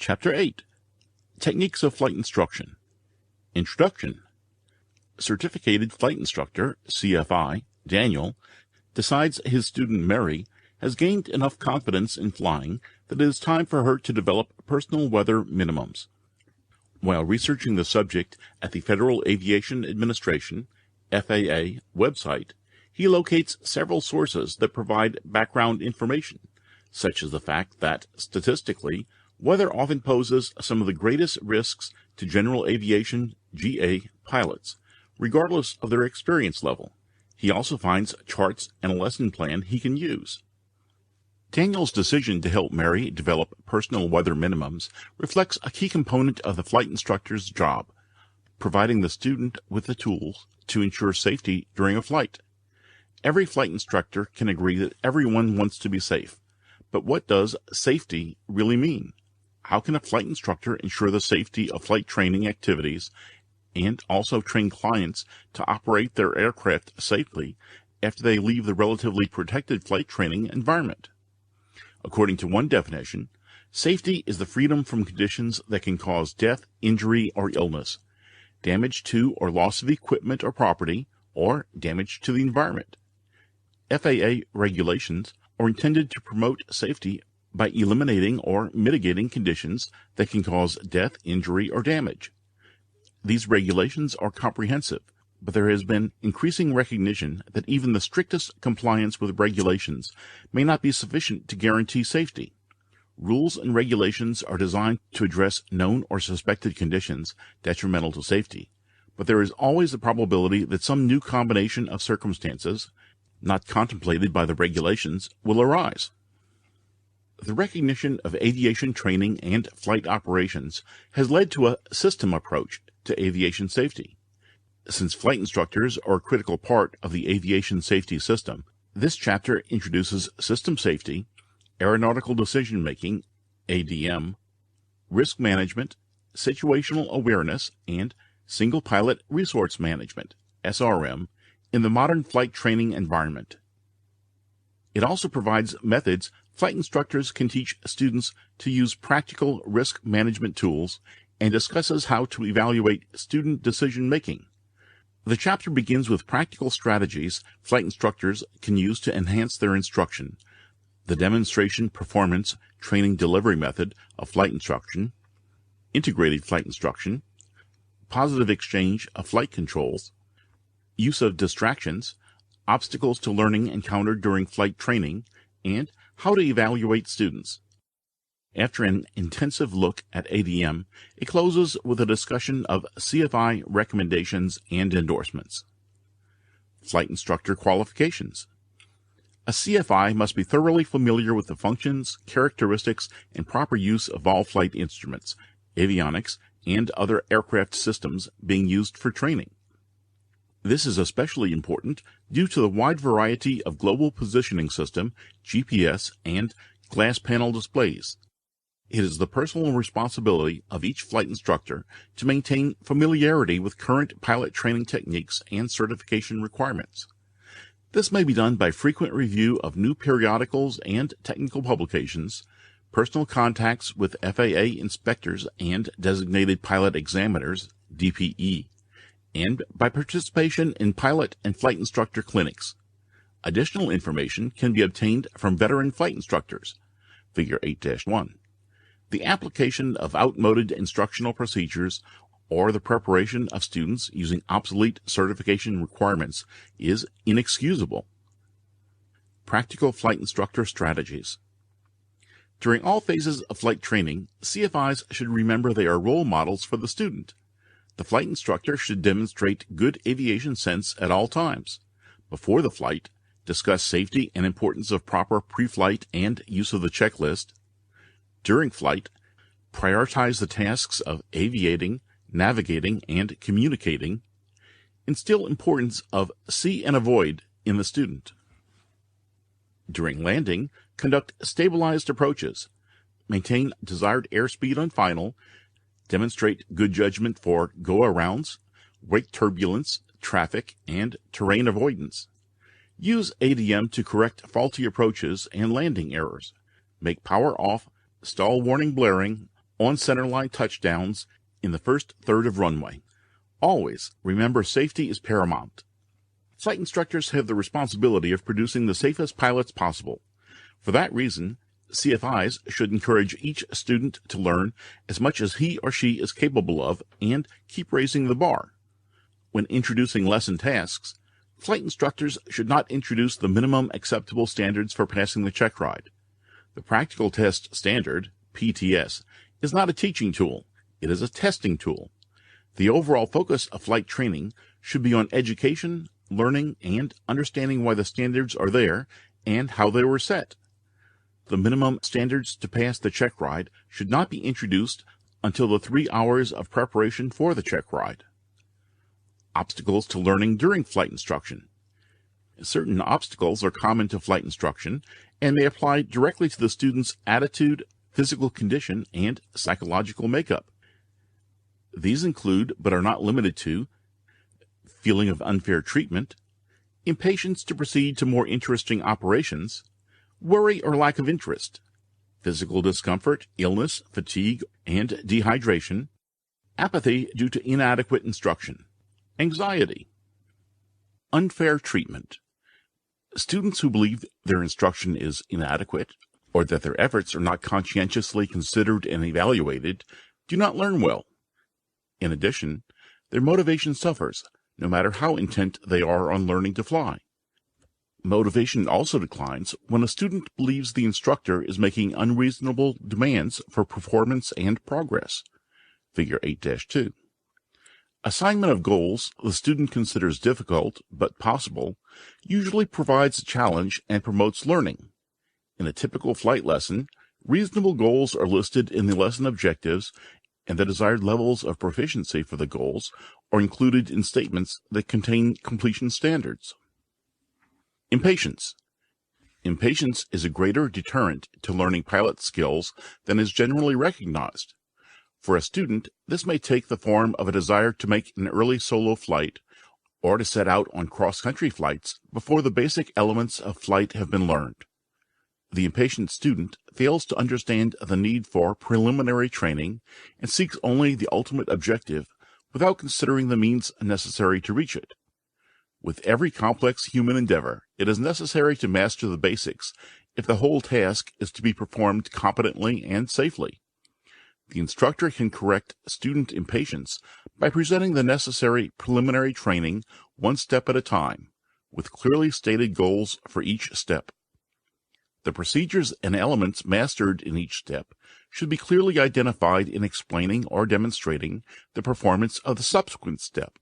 Chapter 8. Techniques of Flight Instruction. Introduction. Certificated Flight Instructor, CFI, Daniel, decides his student Mary has gained enough confidence in flying that it is time for her to develop personal weather minimums. While researching the subject at the Federal Aviation Administration, FAA, website, he locates several sources that provide background information, such as the fact that, statistically, weather often poses some of the greatest risks to general aviation GA pilots, regardless of their experience level. He also finds charts and a lesson plan he can use. Daniel's decision to help Mary develop personal weather minimums reflects a key component of the flight instructor's job, providing the student with the tools to ensure safety during a flight. Every flight instructor can agree that everyone wants to be safe, but what does safety really mean? How can a flight instructor ensure the safety of flight training activities and also train clients to operate their aircraft safely after they leave the relatively protected flight training environment? According to one definition, safety is the freedom from conditions that can cause death, injury, or illness, damage to or loss of equipment or property, or damage to the environment. FAA regulations are intended to promote safety by eliminating or mitigating conditions that can cause death, injury, or damage. These regulations are comprehensive, but there has been increasing recognition that even the strictest compliance with regulations may not be sufficient to guarantee safety. Rules and regulations are designed to address known or suspected conditions detrimental to safety, but there is always the probability that some new combination of circumstances, not contemplated by the regulations, will arise. The recognition of aviation training and flight operations has led to a system approach to aviation safety. Since flight instructors are a critical part of the aviation safety system, this chapter introduces system safety, aeronautical decision-making, ADM, risk management, situational awareness, and single pilot resource management, SRM, in the modern flight training environment. It also provides methods flight instructors can teach students to use practical risk management tools and discusses how to evaluate student decision-making. The chapter begins with practical strategies flight instructors can use to enhance their instruction, the demonstration performance training delivery method of flight instruction, integrated flight instruction, positive exchange of flight controls, use of distractions, obstacles to learning encountered during flight training, and how to evaluate students. After an intensive look at ADM, it closes with a discussion of CFI recommendations and endorsements. Flight instructor qualifications. A CFI must be thoroughly familiar with the functions, characteristics, and proper use of all flight instruments, avionics, and other aircraft systems being used for training. This is especially important due to the wide variety of global positioning system, GPS, and glass panel displays. It is the personal responsibility of each flight instructor to maintain familiarity with current pilot training techniques and certification requirements. This may be done by frequent review of new periodicals and technical publications, personal contacts with FAA inspectors and designated pilot examiners, DPE, and by participation in pilot and flight instructor clinics. Additional information can be obtained from veteran flight instructors, Figure 8-1. The application of outmoded instructional procedures or the preparation of students using obsolete certification requirements is inexcusable. Practical flight instructor strategies. During all phases of flight training, CFIs should remember they are role models for the student. The flight instructor should demonstrate good aviation sense at all times. Before the flight, discuss safety and importance of proper pre-flight and use of the checklist. During flight, prioritize the tasks of aviating, navigating, and communicating. Instill importance of see and avoid in the student. During landing, conduct stabilized approaches. Maintain desired airspeed on final. Demonstrate good judgment for go-arounds, wake turbulence, traffic, and terrain avoidance. Use ADM to correct faulty approaches and landing errors. Make power off, stall warning blaring, on centerline touchdowns in the first third of runway. Always remember safety is paramount. Flight instructors have the responsibility of producing the safest pilots possible. For that reason, CFIs should encourage each student to learn as much as he or she is capable of and keep raising the bar. When introducing lesson tasks, flight instructors should not introduce the minimum acceptable standards for passing the check ride. The Practical Test Standard, PTS, is not a teaching tool. It is a testing tool. The overall focus of flight training should be on education, learning, and understanding why the standards are there and how they were set. The minimum standards to pass the check ride should not be introduced until the 3 hours of preparation for the check ride. Obstacles to learning during flight instruction. Certain obstacles are common to flight instruction and may apply directly to the student's attitude, physical condition, and psychological makeup. These include, but are not limited to, feeling of unfair treatment, impatience to proceed to more interesting operations, worry or lack of interest, physical discomfort, illness, fatigue, and dehydration, apathy due to inadequate instruction, anxiety. Unfair treatment. Students who believe their instruction is inadequate or that their efforts are not conscientiously considered and evaluated do not learn well. In addition, their motivation suffers, no matter how intent they are on learning to fly. Motivation also declines when a student believes the instructor is making unreasonable demands for performance and progress. Figure 8-2. Assignment of goals the student considers difficult but possible usually provides a challenge and promotes learning. In a typical flight lesson, reasonable goals are listed in the lesson objectives, and the desired levels of proficiency for the goals are included in statements that contain completion standards. Impatience. Impatience is a greater deterrent to learning pilot skills than is generally recognized. For a student, this may take the form of a desire to make an early solo flight or to set out on cross-country flights before the basic elements of flight have been learned. The impatient student fails to understand the need for preliminary training and seeks only the ultimate objective without considering the means necessary to reach it. With every complex human endeavor, it is necessary to master the basics if the whole task is to be performed competently and safely. The instructor can correct student impatience by presenting the necessary preliminary training one step at a time, with clearly stated goals for each step. The procedures and elements mastered in each step should be clearly identified in explaining or demonstrating the performance of the subsequent step.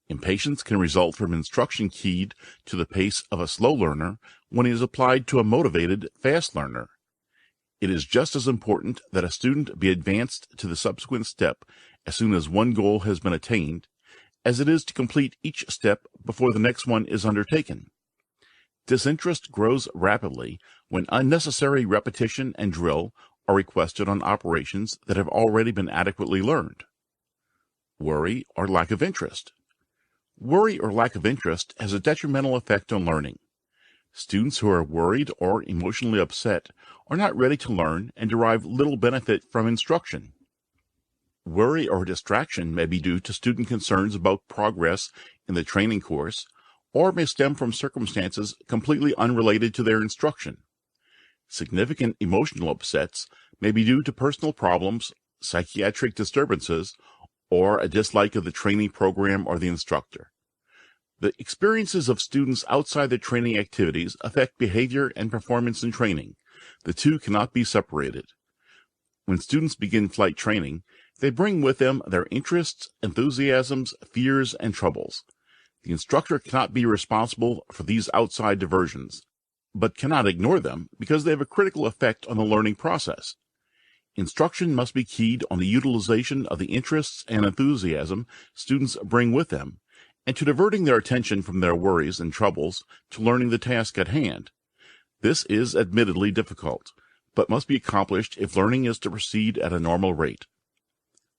Impatience can result from instruction keyed to the pace of a slow learner when it is applied to a motivated, fast learner. It is just as important that a student be advanced to the subsequent step as soon as one goal has been attained, as it is to complete each step before the next one is undertaken. Disinterest grows rapidly when unnecessary repetition and drill are requested on operations that have already been adequately learned. Worry or lack of interest. Worry or lack of interest has a detrimental effect on learning. Students who are worried or emotionally upset are not ready to learn and derive little benefit from instruction. Worry or distraction may be due to student concerns about progress in the training course, or may stem from circumstances completely unrelated to their instruction. Significant emotional upsets may be due to personal problems, psychiatric disturbances, or a dislike of the training program or the instructor. The experiences of students outside their training activities affect behavior and performance in training. The two cannot be separated. When students begin flight training, they bring with them their interests, enthusiasms, fears, and troubles. The instructor cannot be responsible for these outside diversions, but cannot ignore them because they have a critical effect on the learning process. Instruction must be keyed on the utilization of the interests and enthusiasm students bring with them, and to diverting their attention from their worries and troubles to learning the task at hand. This is admittedly difficult, but must be accomplished if learning is to proceed at a normal rate.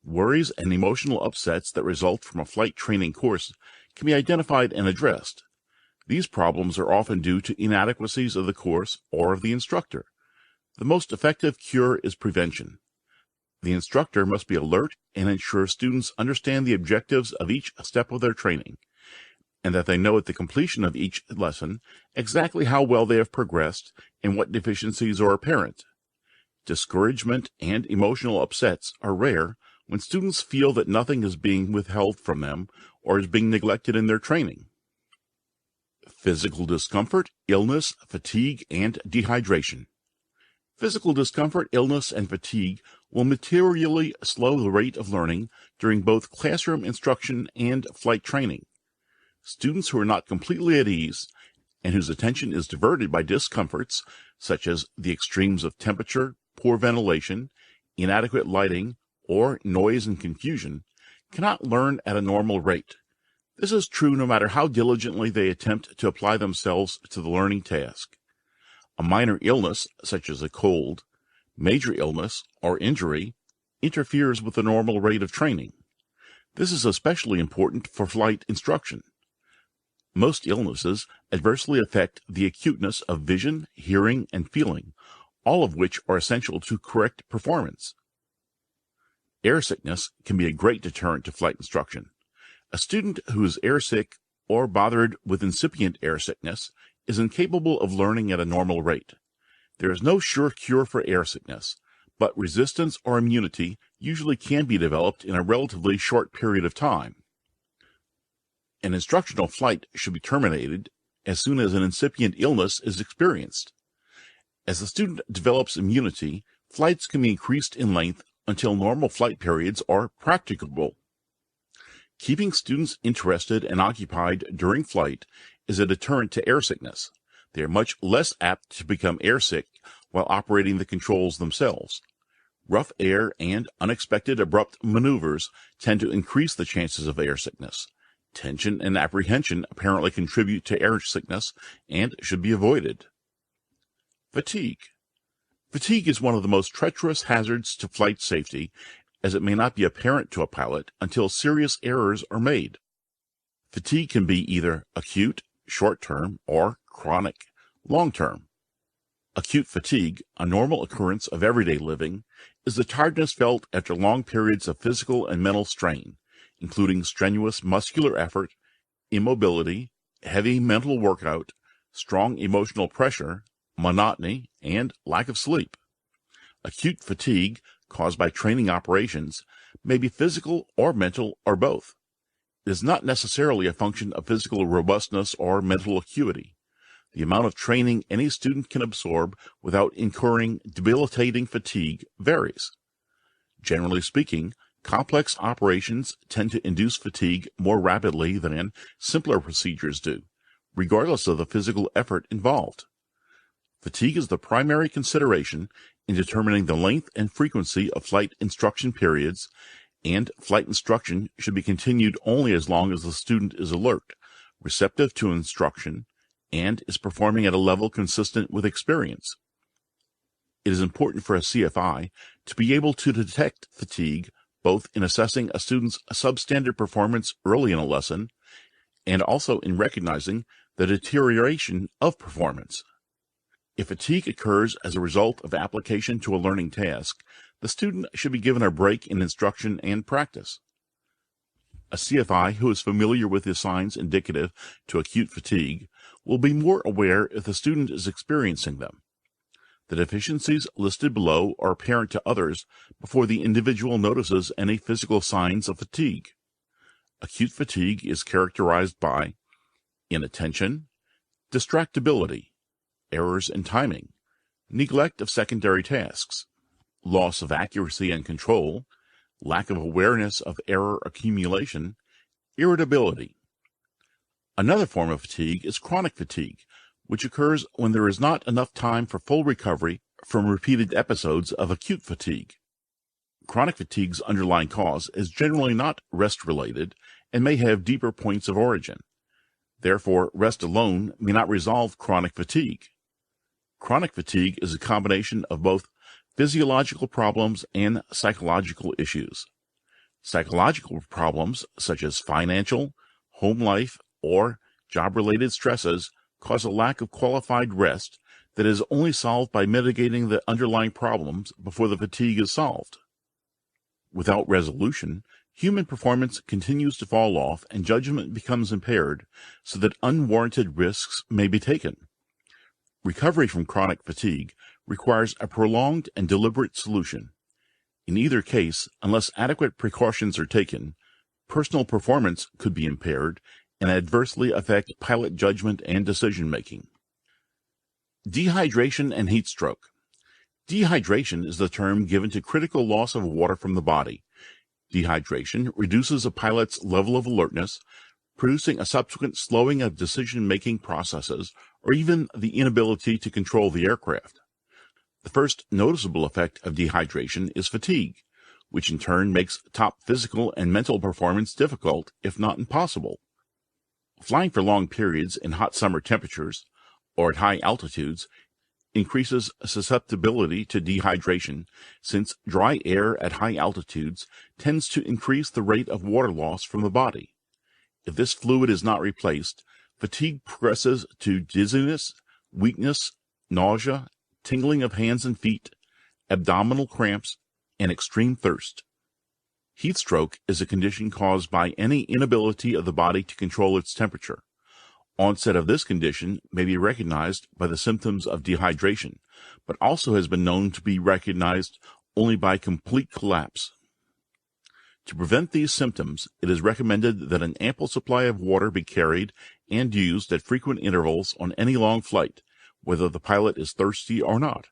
Worries and emotional upsets that result from a flight training course can be identified and addressed. These problems are often due to inadequacies of the course or of the instructor. The most effective cure is prevention. The instructor must be alert and ensure students understand the objectives of each step of their training, and that they know at the completion of each lesson exactly how well they have progressed and what deficiencies are apparent. Discouragement and emotional upsets are rare when students feel that nothing is being withheld from them or is being neglected in their training. Physical discomfort, illness, fatigue, and dehydration. Physical discomfort, illness, and fatigue will materially slow the rate of learning during both classroom instruction and flight training. Students who are not completely at ease and whose attention is diverted by discomforts such as the extremes of temperature, poor ventilation, inadequate lighting, or noise and confusion cannot learn at a normal rate. This is true no matter how diligently they attempt to apply themselves to the learning task. A minor illness, such as a cold, major illness, or injury, interferes with the normal rate of training. This is especially important for flight instruction. Most illnesses adversely affect the acuteness of vision, hearing, and feeling, all of which are essential to correct performance. Air sickness can be a great deterrent to flight instruction. A student who is airsick or bothered with incipient air sickness is incapable of learning at a normal rate. There is no sure cure for air sickness, but resistance or immunity usually can be developed in a relatively short period of time. An instructional flight should be terminated as soon as an incipient illness is experienced. As the student develops immunity, flights can be increased in length until normal flight periods are practicable. Keeping students interested and occupied during flight is a deterrent to air sickness. They are much less apt to become airsick while operating the controls themselves. Rough air and unexpected abrupt maneuvers tend to increase the chances of air sickness. Tension and apprehension apparently contribute to air sickness and should be avoided. Fatigue. Fatigue is one of the most treacherous hazards to flight safety, as it may not be apparent to a pilot until serious errors are made. Fatigue can be either acute, short-term, or chronic, long-term. Acute fatigue, a normal occurrence of everyday living, is the tiredness felt after long periods of physical and mental strain, including strenuous muscular effort, immobility, heavy mental workout, strong emotional pressure, monotony, and lack of sleep. Acute fatigue, caused by training operations, may be physical or mental or both. It is not necessarily a function of physical robustness or mental acuity. The amount of training any student can absorb without incurring debilitating fatigue varies. Generally speaking, complex operations tend to induce fatigue more rapidly than simpler procedures do, regardless of the physical effort involved. Fatigue is the primary consideration in determining the length and frequency of flight instruction periods, and flight instruction should be continued only as long as the student is alert, receptive to instruction, and is performing at a level consistent with experience. It is important for a CFI to be able to detect fatigue both in assessing a student's substandard performance early in a lesson and also in recognizing the deterioration of performance. If fatigue occurs as a result of application to a learning task, the student should be given a break in instruction and practice. A CFI who is familiar with the signs indicative to acute fatigue will be more aware if the student is experiencing them. The deficiencies listed below are apparent to others before the individual notices any physical signs of fatigue. Acute fatigue is characterized by inattention, distractibility, errors in timing, neglect of secondary tasks, loss of accuracy and control, lack of awareness of error accumulation, irritability. Another form of fatigue is chronic fatigue, which occurs when there is not enough time for full recovery from repeated episodes of acute fatigue. Chronic fatigue's underlying cause is generally not rest-related and may have deeper points of origin. Therefore, rest alone may not resolve chronic fatigue. Chronic fatigue is a combination of both physiological problems and psychological issues. Psychological problems, such as financial, home life, or job-related stresses, cause a lack of qualified rest that is only solved by mitigating the underlying problems before the fatigue is solved. Without resolution, human performance continues to fall off and judgment becomes impaired so that unwarranted risks may be taken. Recovery from chronic fatigue requires a prolonged and deliberate solution. In either case, unless adequate precautions are taken, personal performance could be impaired and adversely affect pilot judgment and decision-making. Dehydration and heat stroke. Dehydration is the term given to critical loss of water from the body. Dehydration reduces a pilot's level of alertness, producing a subsequent slowing of decision-making processes or even the inability to control the aircraft. The first noticeable effect of dehydration is fatigue, which in turn makes top physical and mental performance difficult, if not impossible. Flying for long periods in hot summer temperatures or at high altitudes increases susceptibility to dehydration, since dry air at high altitudes tends to increase the rate of water loss from the body. If this fluid is not replaced, fatigue progresses to dizziness, weakness, nausea, tingling of hands and feet, abdominal cramps, and extreme thirst. Heat stroke is a condition caused by any inability of the body to control its temperature. Onset of this condition may be recognized by the symptoms of dehydration, but also has been known to be recognized only by complete collapse. To prevent these symptoms, it is recommended that an ample supply of water be carried and used at frequent intervals on any long flight, whether the pilot is thirsty or not.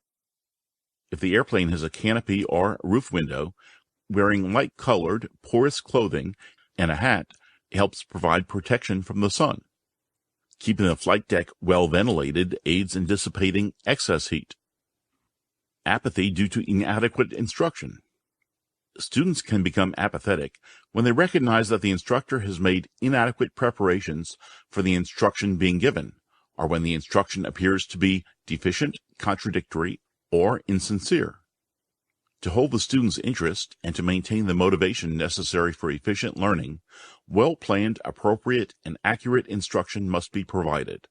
If the airplane has a canopy or roof window, wearing light-colored, porous clothing and a hat helps provide protection from the sun. Keeping the flight deck well ventilated aids in dissipating excess heat. Apathy due to inadequate instruction. Students can become apathetic when they recognize that the instructor has made inadequate preparations for the instruction being given, or when the instruction appears to be deficient, contradictory, or insincere. To hold the student's interest and to maintain the motivation necessary for efficient learning, well-planned, appropriate, and accurate instruction must be provided.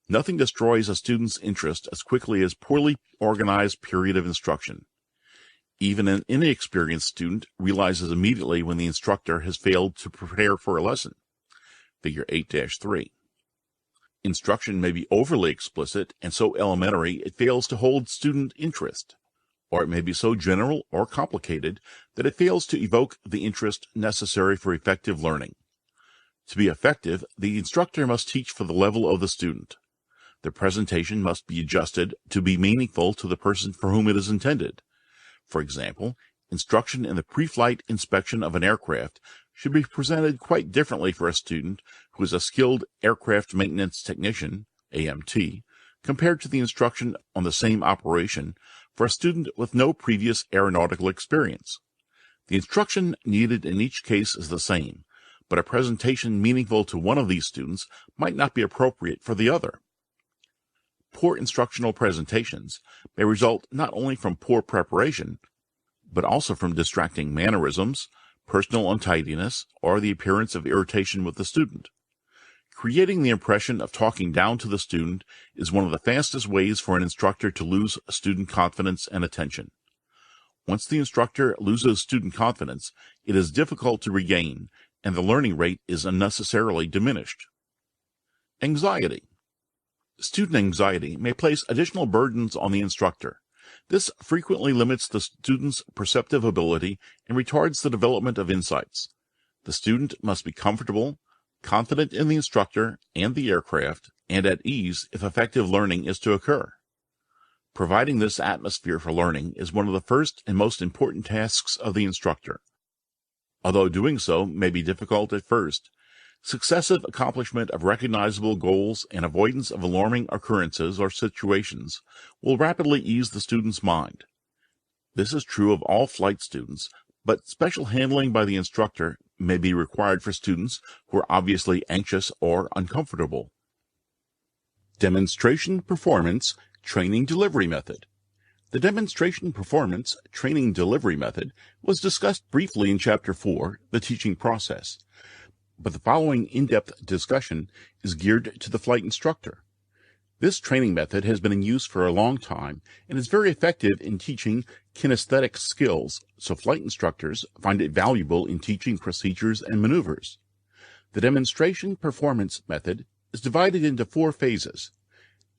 Nothing destroys a student's interest as quickly as poorly organized period of instruction. Even an inexperienced student realizes immediately when the instructor has failed to prepare for a lesson. Figure 8-3. Instruction may be overly explicit and so elementary it fails to hold student interest, or it may be so general or complicated that it fails to evoke the interest necessary for effective learning. To be effective, the instructor must teach for the level of the student. The presentation must be adjusted to be meaningful to the person for whom it is intended. For example, instruction in the pre-flight inspection of an aircraft should be presented quite differently for a student who is a skilled aircraft maintenance technician, AMT, compared to the instruction on the same operation for a student with no previous aeronautical experience. The instruction needed in each case is the same, but a presentation meaningful to one of these students might not be appropriate for the other. Poor instructional presentations may result not only from poor preparation, but also from distracting mannerisms, personal untidiness, or the appearance of irritation with the student. Creating the impression of talking down to the student is one of the fastest ways for an instructor to lose student confidence and attention. Once the instructor loses student confidence, it is difficult to regain, and the learning rate is unnecessarily diminished. Anxiety. Student anxiety may place additional burdens on the instructor. This frequently limits the student's perceptive ability and retards the development of insights. The student must be comfortable, confident in the instructor and the aircraft, and at ease if effective learning is to occur. Providing this atmosphere for learning is one of the first and most important tasks of the instructor. Although doing so may be difficult at first, successive accomplishment of recognizable goals and avoidance of alarming occurrences or situations will rapidly ease the student's mind. This is true of all flight students, but special handling by the instructor may be required for students who are obviously anxious or uncomfortable. Demonstration Performance Training Delivery Method. The Demonstration Performance Training Delivery Method was discussed briefly in Chapter 4, The Teaching Process, but the following in-depth discussion is geared to the flight instructor. This training method has been in use for a long time and is very effective in teaching kinesthetic skills, so flight instructors find it valuable in teaching procedures and maneuvers. The demonstration performance method is divided into 4 phases: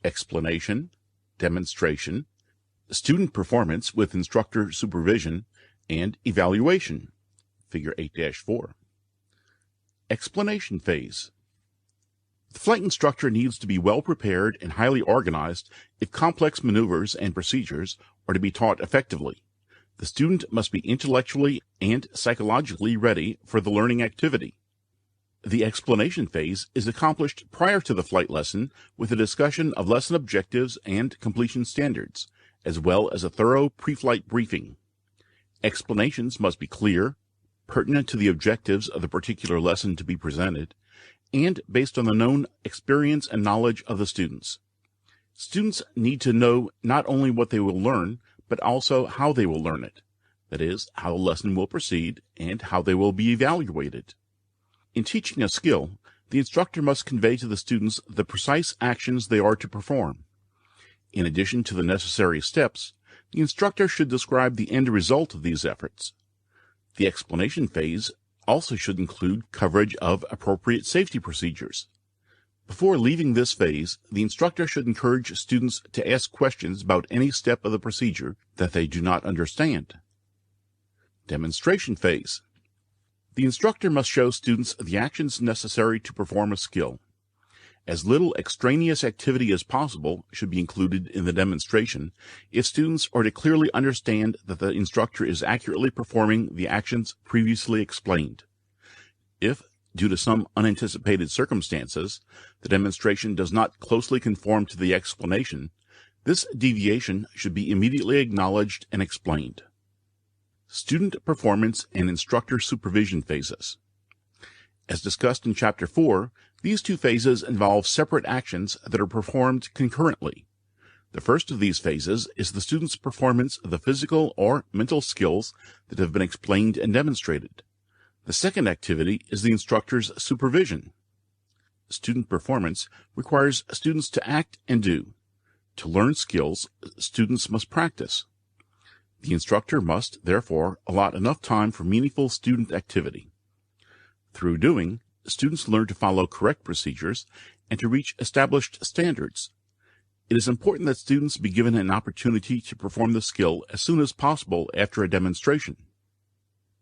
explanation, demonstration, student performance with instructor supervision, and evaluation. Figure 8-4. Explanation phase. The flight instructor needs to be well prepared and highly organized if complex maneuvers and procedures are to be taught effectively. The student must be intellectually and psychologically ready for the learning activity. The explanation phase is accomplished prior to the flight lesson with a discussion of lesson objectives and completion standards, as well as a thorough pre-flight briefing. Explanations must be clear, pertinent to the objectives of the particular lesson to be presented, and based on the known experience and knowledge of the students. Students need to know not only what they will learn, but also how they will learn it. That is, how the lesson will proceed and how they will be evaluated. In teaching a skill, the instructor must convey to the students the precise actions they are to perform. In addition to the necessary steps, the instructor should describe the end result of these efforts. The explanation phase also should include coverage of appropriate safety procedures. Before leaving this phase, the instructor should encourage students to ask questions about any step of the procedure that they do not understand. Demonstration phase. The instructor must show students the actions necessary to perform a skill. As little extraneous activity as possible should be included in the demonstration if students are to clearly understand that the instructor is accurately performing the actions previously explained. If, due to some unanticipated circumstances, the demonstration does not closely conform to the explanation, this deviation should be immediately acknowledged and explained. Student performance and instructor supervision phases. As discussed in Chapter 4, these 2 phases involve separate actions that are performed concurrently. The first of these phases is the student's performance of the physical or mental skills that have been explained and demonstrated. The second activity is the instructor's supervision. Student performance requires students to act and do. To learn skills, students must practice. The instructor must, therefore, allot enough time for meaningful student activity. Through doing, students learn to follow correct procedures and to reach established standards. It is important that students be given an opportunity to perform the skill as soon as possible after a demonstration.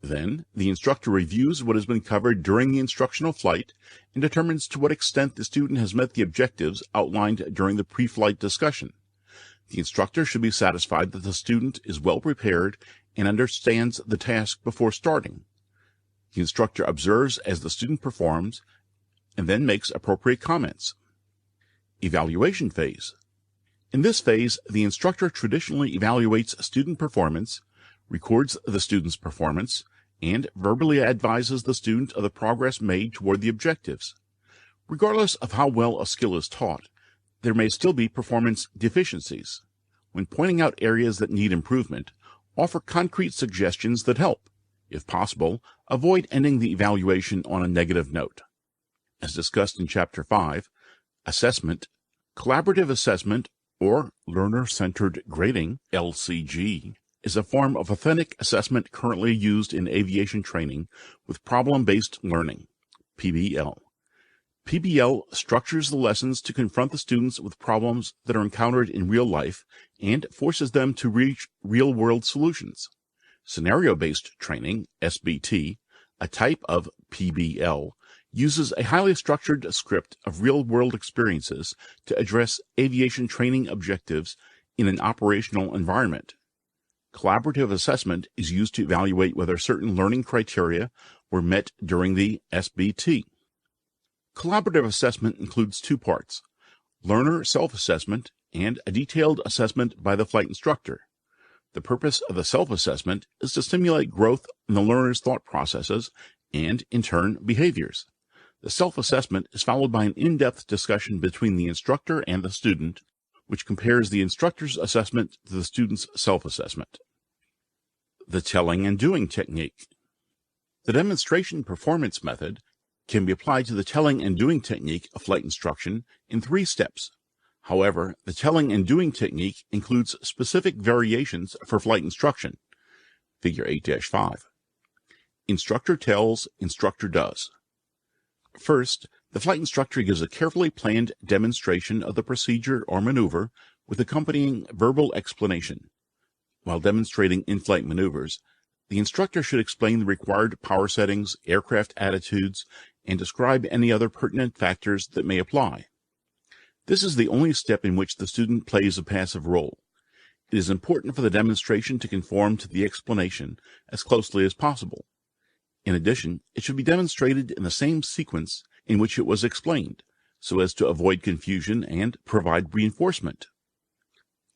Then, the instructor reviews what has been covered during the instructional flight and determines to what extent the student has met the objectives outlined during the pre-flight discussion. The instructor should be satisfied that the student is well prepared and understands the task before starting. The instructor observes as the student performs and then makes appropriate comments. Evaluation phase. In this phase, the instructor traditionally evaluates student performance, records the student's performance, and verbally advises the student of the progress made toward the objectives. Regardless of how well a skill is taught, there may still be performance deficiencies. When pointing out areas that need improvement, offer concrete suggestions that help. If possible, avoid ending the evaluation on a negative note. As discussed in Chapter 5, assessment, collaborative assessment, or learner-centered grading, LCG, is a form of authentic assessment currently used in aviation training with problem-based learning, PBL. PBL structures the lessons to confront the students with problems that are encountered in real life and forces them to reach real-world solutions. Scenario-based training, SBT, a type of PBL, uses a highly structured script of real-world experiences to address aviation training objectives in an operational environment. Collaborative assessment is used to evaluate whether certain learning criteria were met during the SBT. Collaborative assessment includes 2 parts: learner self-assessment and a detailed assessment by the flight instructor. The purpose of the self-assessment is to stimulate growth in the learner's thought processes and, in turn, behaviors. The self-assessment is followed by an in-depth discussion between the instructor and the student, which compares the instructor's assessment to the student's self-assessment. The telling and doing technique. The demonstration performance method can be applied to the telling and doing technique of flight instruction in 3 steps. However, the telling and doing technique includes specific variations for flight instruction. Figure 8-5. Instructor tells, instructor does. First, the flight instructor gives a carefully planned demonstration of the procedure or maneuver with accompanying verbal explanation. While demonstrating in-flight maneuvers, the instructor should explain the required power settings, aircraft attitudes, and describe any other pertinent factors that may apply. This is the only step in which the student plays a passive role. It is important for the demonstration to conform to the explanation as closely as possible. In addition, it should be demonstrated in the same sequence in which it was explained, so as to avoid confusion and provide reinforcement.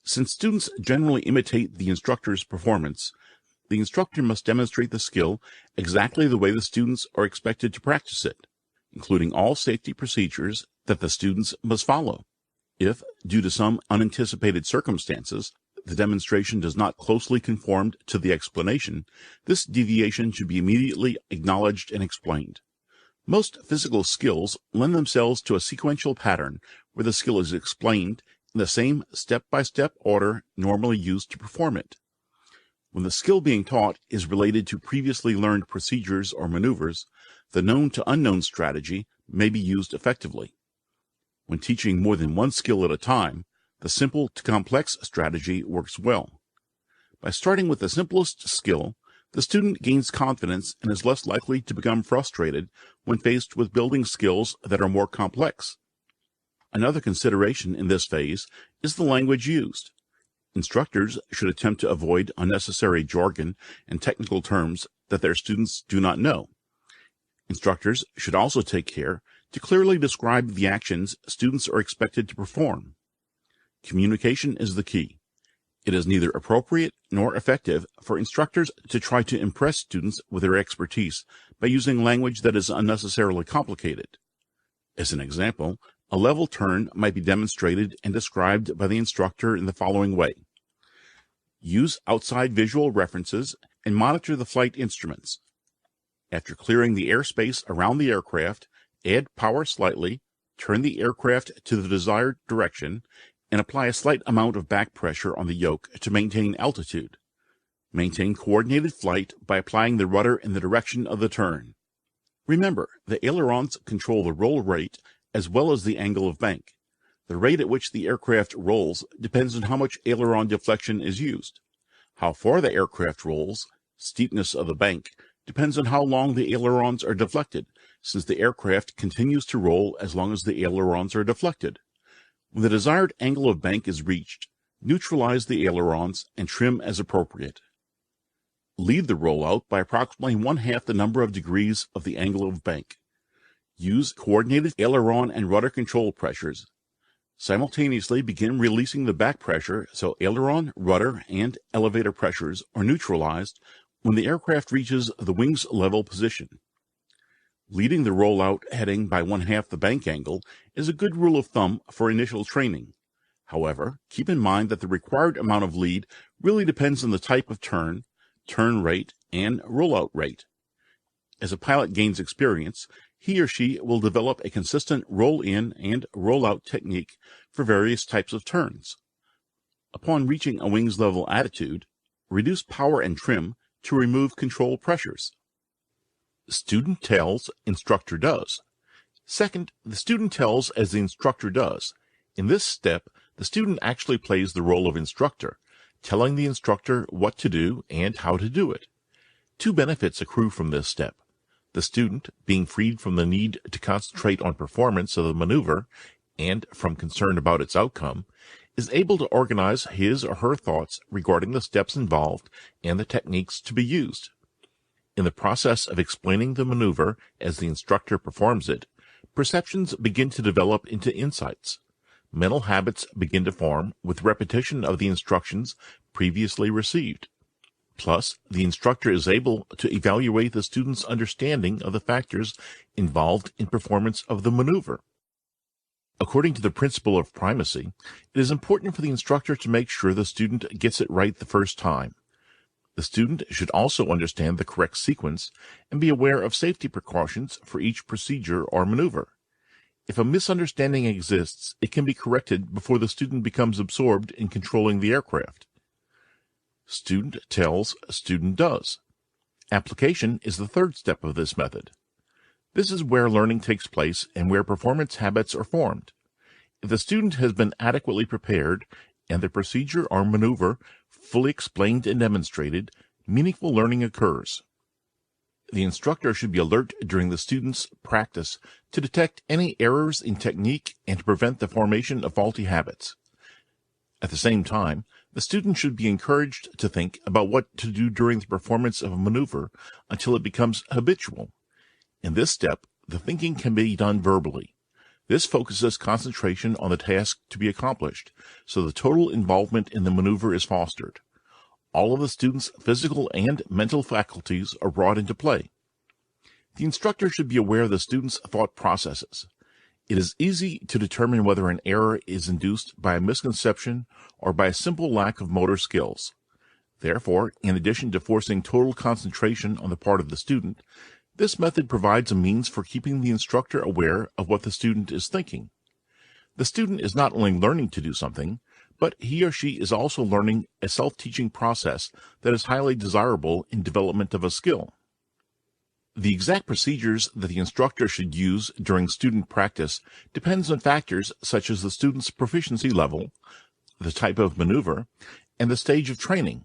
Since students generally imitate the instructor's performance, the instructor must demonstrate the skill exactly the way the students are expected to practice it, including all safety procedures that the students must follow. If, due to some unanticipated circumstances, the demonstration does not closely conform to the explanation, this deviation should be immediately acknowledged and explained. Most physical skills lend themselves to a sequential pattern where the skill is explained in the same step-by-step order normally used to perform it. When the skill being taught is related to previously learned procedures or maneuvers, the known to unknown strategy may be used effectively. When teaching more than one skill at a time, the simple to complex strategy works well. By starting with the simplest skill, the student gains confidence and is less likely to become frustrated when faced with building skills that are more complex. Another consideration in this phase is the language used. Instructors should attempt to avoid unnecessary jargon and technical terms that their students do not know. Instructors should also take care to clearly describe the actions students are expected to perform. Communication is the key. It is neither appropriate nor effective for instructors to try to impress students with their expertise by using language that is unnecessarily complicated. As an example, a level turn might be demonstrated and described by the instructor in the following way. Use outside visual references and monitor the flight instruments. After clearing the airspace around the aircraft, add power slightly, turn the aircraft to the desired direction, and apply a slight amount of back pressure on the yoke to maintain altitude. Maintain coordinated flight by applying the rudder in the direction of the turn. Remember, the ailerons control the roll rate as well as the angle of bank. The rate at which the aircraft rolls depends on how much aileron deflection is used. How far the aircraft rolls, steepness of the bank, depends on how long the ailerons are deflected, since the aircraft continues to roll as long as the ailerons are deflected. When the desired angle of bank is reached, neutralize the ailerons and trim as appropriate. Lead the rollout by approximately 1/2 the number of degrees of the angle of bank. Use coordinated aileron and rudder control pressures. Simultaneously begin releasing the back pressure so aileron, rudder, and elevator pressures are neutralized when the aircraft reaches the wings level position. Leading the rollout heading by 1/2 the bank angle is a good rule of thumb for initial training. However, keep in mind that the required amount of lead really depends on the type of turn rate, and rollout rate. As a pilot gains experience, he or she will develop a consistent roll-in and roll-out technique for various types of turns. Upon reaching a wings level attitude, reduce power and trim to remove control pressures. Student tells, instructor does. Second, the student tells as the instructor does. In this step, the student actually plays the role of instructor, telling the instructor what to do and how to do it. Two benefits accrue from this step. The student, being freed from the need to concentrate on performance of the maneuver and from concern about its outcome, is able to organize his or her thoughts regarding the steps involved and the techniques to be used. In the process of explaining the maneuver as the instructor performs it, perceptions begin to develop into insights. Mental habits begin to form with repetition of the instructions previously received. Plus, the instructor is able to evaluate the student's understanding of the factors involved in performance of the maneuver. According to the principle of primacy, it is important for the instructor to make sure the student gets it right the first time. The student should also understand the correct sequence and be aware of safety precautions for each procedure or maneuver. If a misunderstanding exists, it can be corrected before the student becomes absorbed in controlling the aircraft. Student tells, student does. Application is the third step of this method. This is where learning takes place and where performance habits are formed. If the student has been adequately prepared and the procedure or maneuver fully explained and demonstrated, meaningful learning occurs. The instructor should be alert during the student's practice to detect any errors in technique and to prevent the formation of faulty habits. At the same time, the student should be encouraged to think about what to do during the performance of a maneuver until it becomes habitual. In this step, the thinking can be done verbally. This focuses concentration on the task to be accomplished, so the total involvement in the maneuver is fostered. All of the student's physical and mental faculties are brought into play. The instructor should be aware of the student's thought processes. It is easy to determine whether an error is induced by a misconception or by a simple lack of motor skills. Therefore, in addition to forcing total concentration on the part of the student, this method provides a means for keeping the instructor aware of what the student is thinking. The student is not only learning to do something, but he or she is also learning a self-teaching process that is highly desirable in development of a skill. The exact procedures that the instructor should use during student practice depends on factors such as the student's proficiency level, the type of maneuver, and the stage of training.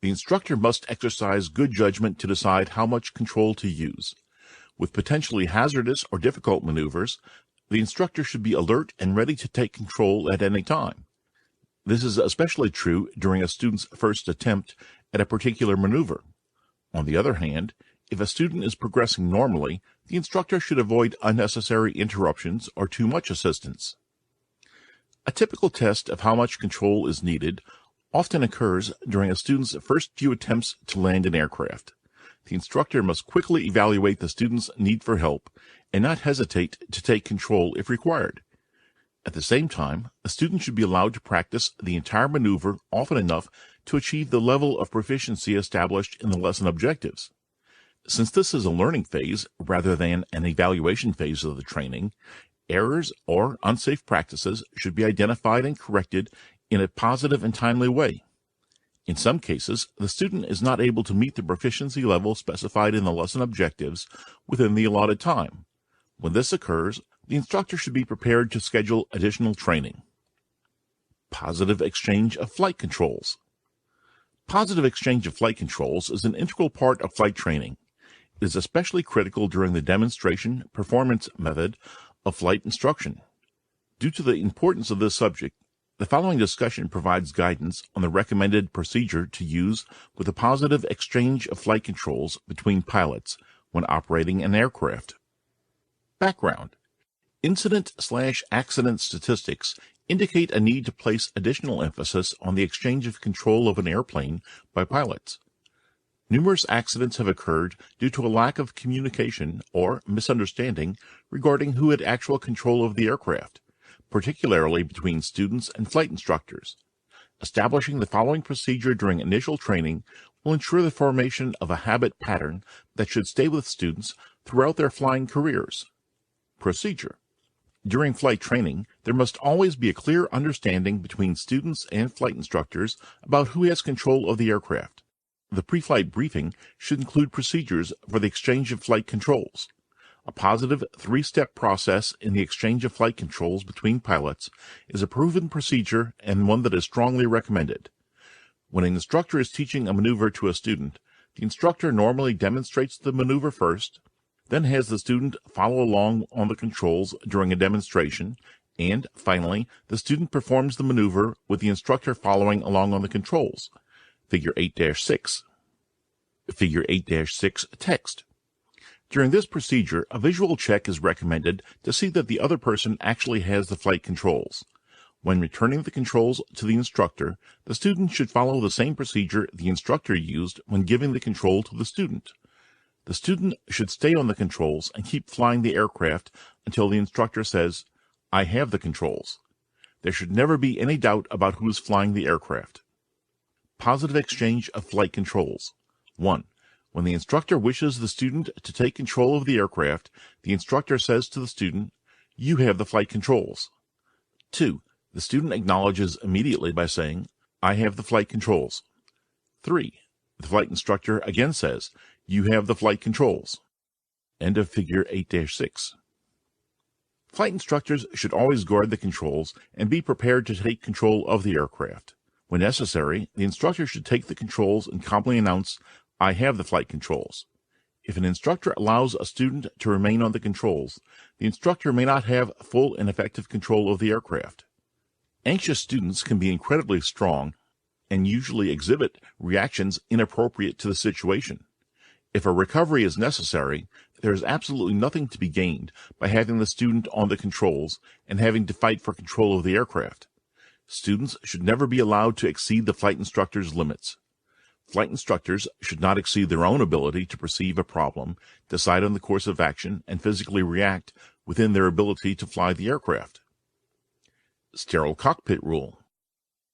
The instructor must exercise good judgment to decide how much control to use. With potentially hazardous or difficult maneuvers, the instructor should be alert and ready to take control at any time. This is especially true during a student's first attempt at a particular maneuver. On the other hand, if a student is progressing normally, the instructor should avoid unnecessary interruptions or too much assistance. A typical test of how much control is needed often occurs during a student's first few attempts to land an aircraft. The instructor must quickly evaluate the student's need for help and not hesitate to take control if required. At the same time, the student should be allowed to practice the entire maneuver often enough to achieve the level of proficiency established in the lesson objectives. Since this is a learning phase rather than an evaluation phase of the training, errors or unsafe practices should be identified and corrected in a positive and timely way. In some cases, the student is not able to meet the proficiency level specified in the lesson objectives within the allotted time. When this occurs, the instructor should be prepared to schedule additional training. Positive exchange of flight controls. Positive exchange of flight controls is an integral part of flight training. It is especially critical during the demonstration performance method of flight instruction. Due to the importance of this subject, the following discussion provides guidance on the recommended procedure to use with a positive exchange of flight controls between pilots when operating an aircraft. Background: Incident/accident statistics indicate a need to place additional emphasis on the exchange of control of an airplane by pilots. Numerous accidents have occurred due to a lack of communication or misunderstanding regarding who had actual control of the aircraft, particularly between students and flight instructors. Establishing the following procedure during initial training will ensure the formation of a habit pattern that should stay with students throughout their flying careers. Procedure: During flight training, there must always be a clear understanding between students and flight instructors about who has control of the aircraft. The pre-flight briefing should include procedures for the exchange of flight controls. A positive three-step process in the exchange of flight controls between pilots is a proven procedure and one that is strongly recommended. When an instructor is teaching a maneuver to a student, the instructor normally demonstrates the maneuver first, then has the student follow along on the controls during a demonstration, and, finally, the student performs the maneuver with the instructor following along on the controls. Figure 8-6. Figure 8-6 text. During this procedure, a visual check is recommended to see that the other person actually has the flight controls. When returning the controls to the instructor, the student should follow the same procedure the instructor used when giving the control to the student. The student should stay on the controls and keep flying the aircraft until the instructor says, "I have the controls." There should never be any doubt about who is flying the aircraft. Positive exchange of flight controls. 1. When the instructor wishes the student to take control of the aircraft, the instructor says to the student, "You have the flight controls." 2. The student acknowledges immediately by saying, "I have the flight controls." 3. The flight instructor again says, "You have the flight controls." End of Figure 8-6. Flight instructors should always guard the controls and be prepared to take control of the aircraft. When necessary, the instructor should take the controls and calmly announce, "I have the flight controls." If an instructor allows a student to remain on the controls, the instructor may not have full and effective control of the aircraft. Anxious students can be incredibly strong and usually exhibit reactions inappropriate to the situation. If a recovery is necessary, there is absolutely nothing to be gained by having the student on the controls and having to fight for control of the aircraft. Students should never be allowed to exceed the flight instructor's limits. Flight instructors should not exceed their own ability to perceive a problem, decide on the course of action, and physically react within their ability to fly the aircraft. Sterile Cockpit Rule.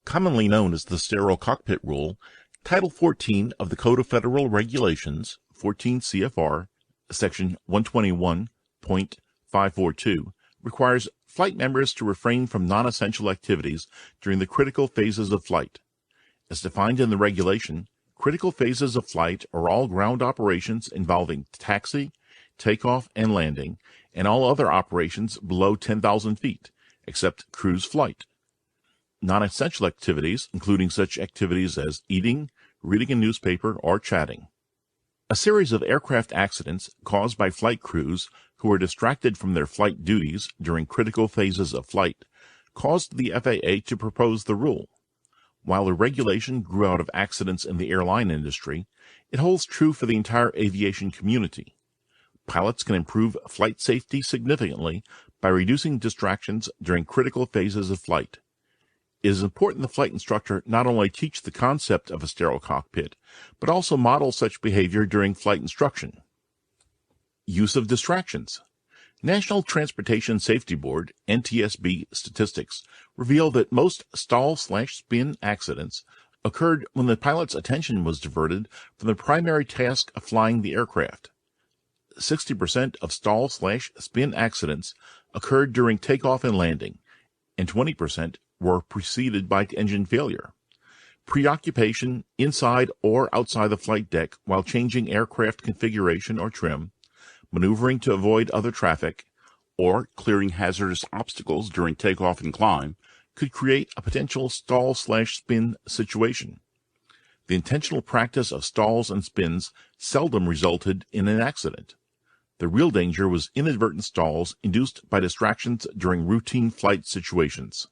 Commonly known as the Sterile Cockpit Rule, Title 14 of the Code of Federal Regulations, 14 CFR, Section 121.542, requires flight members to refrain from non-essential activities during the critical phases of flight. As defined in the regulation, critical phases of flight are all ground operations involving taxi, takeoff, and landing, and all other operations below 10,000 feet, except cruise flight. Non-essential activities, including such activities as eating, reading a newspaper, or chatting. A series of aircraft accidents caused by flight crews who were distracted from their flight duties during critical phases of flight caused the FAA to propose the rule. While the regulation grew out of accidents in the airline industry, it holds true for the entire aviation community. Pilots can improve flight safety significantly by reducing distractions during critical phases of flight. It is important the flight instructor not only teach the concept of a sterile cockpit, but also model such behavior during flight instruction. Use of distractions. National Transportation Safety Board, NTSB statistics reveal that most stall/spin accidents occurred when the pilot's attention was diverted from the primary task of flying the aircraft. 60% of stall/spin accidents occurred during takeoff and landing, and 20% were preceded by engine failure. Preoccupation inside or outside the flight deck while changing aircraft configuration or trim, maneuvering to avoid other traffic, or clearing hazardous obstacles during takeoff and climb could create a potential stall/spin situation. The intentional practice of stalls and spins seldom resulted in an accident. The real danger was inadvertent stalls induced by distractions during routine flight situations.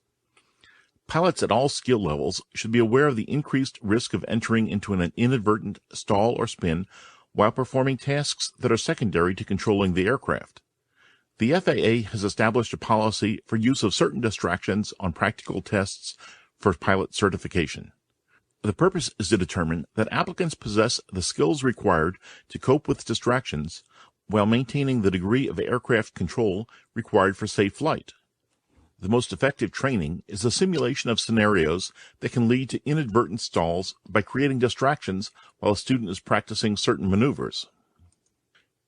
Pilots at all skill levels should be aware of the increased risk of entering into an inadvertent stall or spin while performing tasks that are secondary to controlling the aircraft. The FAA has established a policy for use of certain distractions on practical tests for pilot certification. The purpose is to determine that applicants possess the skills required to cope with distractions while maintaining the degree of aircraft control required for safe flight. The most effective training is the simulation of scenarios that can lead to inadvertent stalls by creating distractions while a student is practicing certain maneuvers.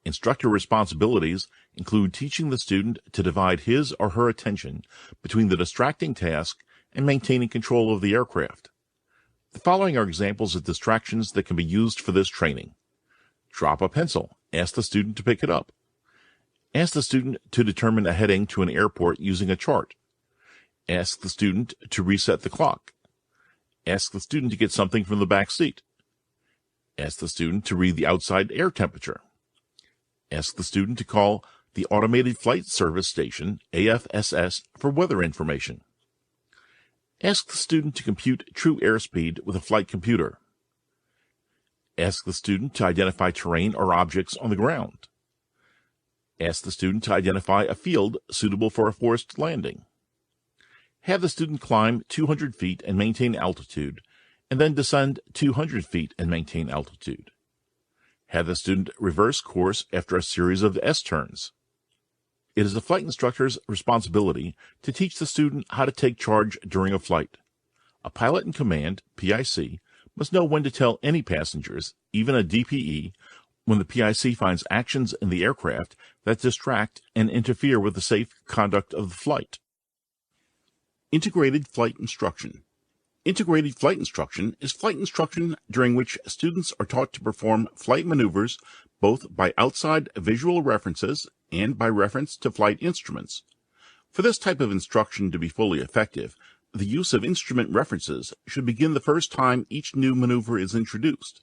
Instructor responsibilities include teaching the student to divide his or her attention between the distracting task and maintaining control of the aircraft. The following are examples of distractions that can be used for this training. Drop a pencil. Ask the student to pick it up. Ask the student to determine a heading to an airport using a chart. Ask the student to reset the clock. Ask the student to get something from the back seat. Ask the student to read the outside air temperature. Ask the student to call the Automated Flight Service Station, AFSS, for weather information. Ask the student to compute true airspeed with a flight computer. Ask the student to identify terrain or objects on the ground. Ask the student to identify a field suitable for a forced landing. Have the student climb 200 feet and maintain altitude, and then descend 200 feet and maintain altitude. Have the student reverse course after a series of S-turns. It is the flight instructor's responsibility to teach the student how to take charge during a flight. A pilot in command, PIC, must know when to tell any passengers, even a DPE, when the PIC finds actions in the aircraft that distract and interfere with the safe conduct of the flight. Integrated flight instruction. Integrated flight instruction is flight instruction during which students are taught to perform flight maneuvers both by outside visual references and by reference to flight instruments. For this type of instruction to be fully effective, the use of instrument references should begin the first time each new maneuver is introduced.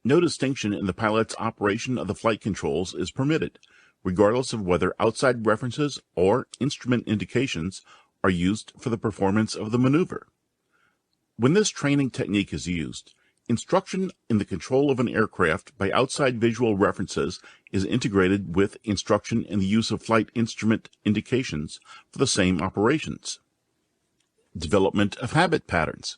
No distinction in the pilot's operation of the flight controls is permitted, regardless of whether outside references or instrument indications are used for the performance of the maneuver. When this training technique is used, instruction in the control of an aircraft by outside visual references is integrated with instruction in the use of flight instrument indications for the same operations. Development of habit patterns.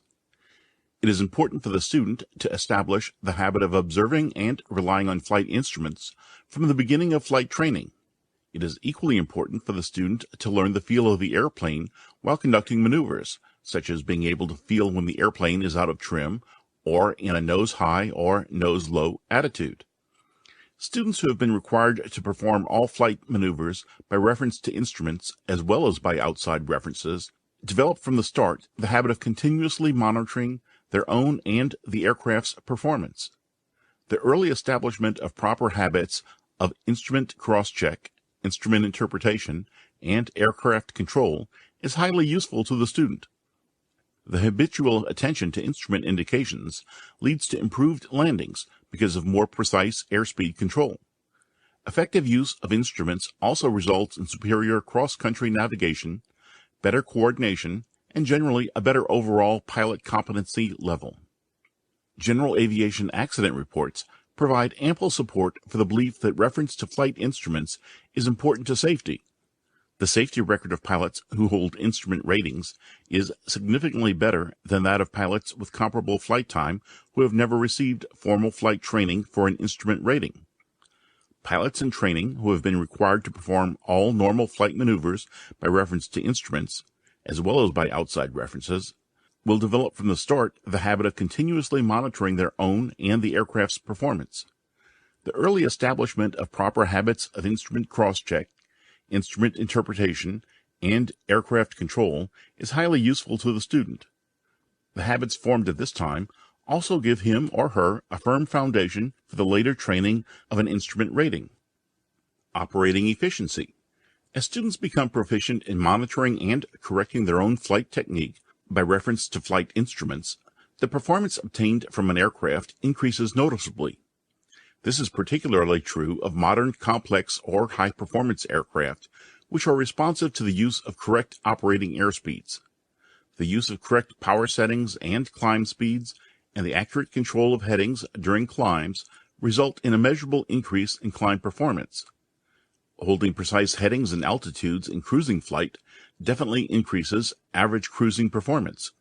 It is important for the student to establish the habit of observing and relying on flight instruments from the beginning of flight training. It is equally important for the student to learn the feel of the airplane while conducting maneuvers, such as being able to feel when the airplane is out of trim or in a nose-high or nose-low attitude. Students who have been required to perform all flight maneuvers by reference to instruments as well as by outside references develop from the start the habit of continuously monitoring their own and the aircraft's performance. The early establishment of proper habits of instrument cross-check, instrument interpretation, and aircraft control is highly useful to the student. The habitual attention to instrument indications leads to improved landings because of more precise airspeed control. Effective use of instruments also results in superior cross-country navigation, better coordination, and generally a better overall pilot competency level. General aviation accident reports provide ample support for the belief that reference to flight instruments is important to safety. The safety record of pilots who hold instrument ratings is significantly better than that of pilots with comparable flight time who have never received formal flight training for an instrument rating. Pilots in training who have been required to perform all normal flight maneuvers by reference to instruments, as well as by outside references, will develop from the start the habit of continuously monitoring their own and the aircraft's performance. The early establishment of proper habits of instrument cross-check, instrument interpretation, and aircraft control is highly useful to the student. The habits formed at this time also give him or her a firm foundation for the later training of an instrument rating. Operating efficiency. As students become proficient in monitoring and correcting their own flight technique by reference to flight instruments, the performance obtained from an aircraft increases noticeably. This is particularly true of modern complex or high-performance aircraft, which are responsive to the use of correct operating airspeeds. The use of correct power settings and climb speeds, and the accurate control of headings during climbs result in a measurable increase in climb performance. Holding precise headings and altitudes in cruising flight definitely increases average cruising performance.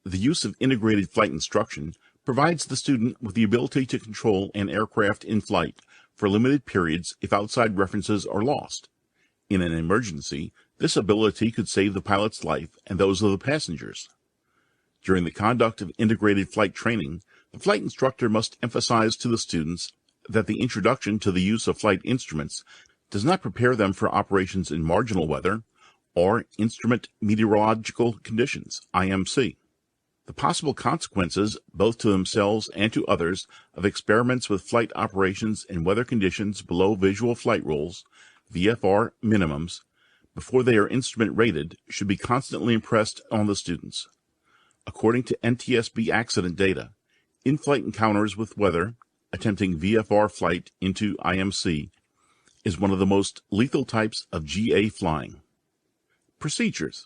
The use of integrated flight instruction provides the student with the ability to control an aircraft in flight for limited periods if outside references are lost. In an emergency, this ability could save the pilot's life and those of the passengers. During the conduct of integrated flight training, the flight instructor must emphasize to the students that the introduction to the use of flight instruments does not prepare them for operations in marginal weather or instrument meteorological conditions, IMC. The possible consequences, both to themselves and to others, of experiments with flight operations in weather conditions below visual flight rules, VFR minimums, before they are instrument rated, should be constantly impressed on the students. According to NTSB accident data, in-flight encounters with weather, attempting VFR flight into IMC, is one of the most lethal types of GA flying. Procedures.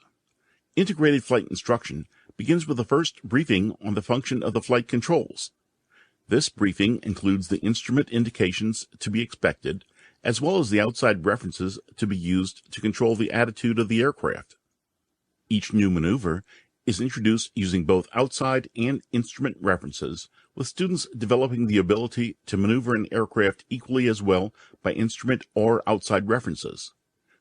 Integrated flight instruction begins with the first briefing on the function of the flight controls. This briefing includes the instrument indications to be expected, as well as the outside references to be used to control the attitude of the aircraft. Each new maneuver is introduced using both outside and instrument references, with students developing the ability to maneuver an aircraft equally as well by instrument or outside references.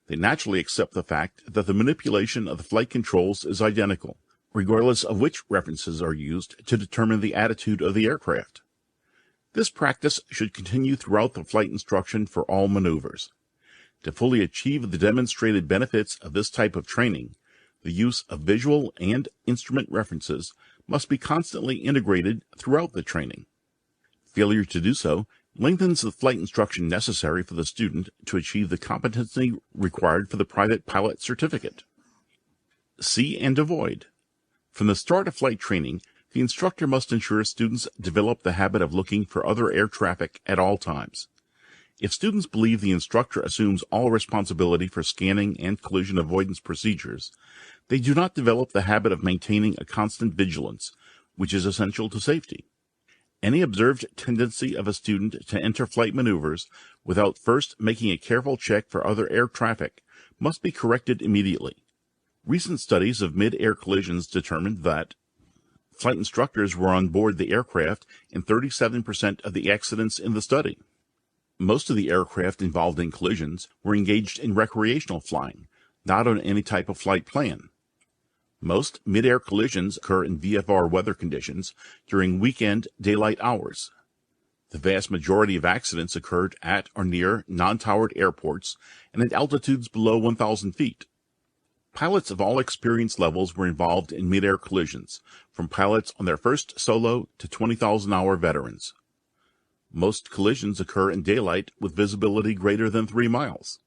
They naturally accept the fact that the manipulation of the flight controls is identical, regardless of which references are used to determine the attitude of the aircraft. This practice should continue throughout the flight instruction for all maneuvers. To fully achieve the demonstrated benefits of this type of training, the use of visual and instrument references must be constantly integrated throughout the training. Failure to do so lengthens the flight instruction necessary for the student to achieve the competency required for the private pilot certificate. See and avoid. From the start of flight training, the instructor must ensure students develop the habit of looking for other air traffic at all times. If students believe the instructor assumes all responsibility for scanning and collision avoidance procedures, they do not develop the habit of maintaining a constant vigilance, which is essential to safety. Any observed tendency of a student to enter flight maneuvers without first making a careful check for other air traffic must be corrected immediately. Recent studies of mid-air collisions determined that flight instructors were on board the aircraft in 37% of the accidents in the study. Most of the aircraft involved in collisions were engaged in recreational flying, not on any type of flight plan. Most mid-air collisions occur in VFR weather conditions during weekend daylight hours. The vast majority of accidents occurred at or near non-towered airports and at altitudes below 1,000 feet. Pilots of all experience levels were involved in mid-air collisions, from pilots on their first solo to 20,000-hour veterans. Most collisions occur in daylight with visibility greater than 3 miles.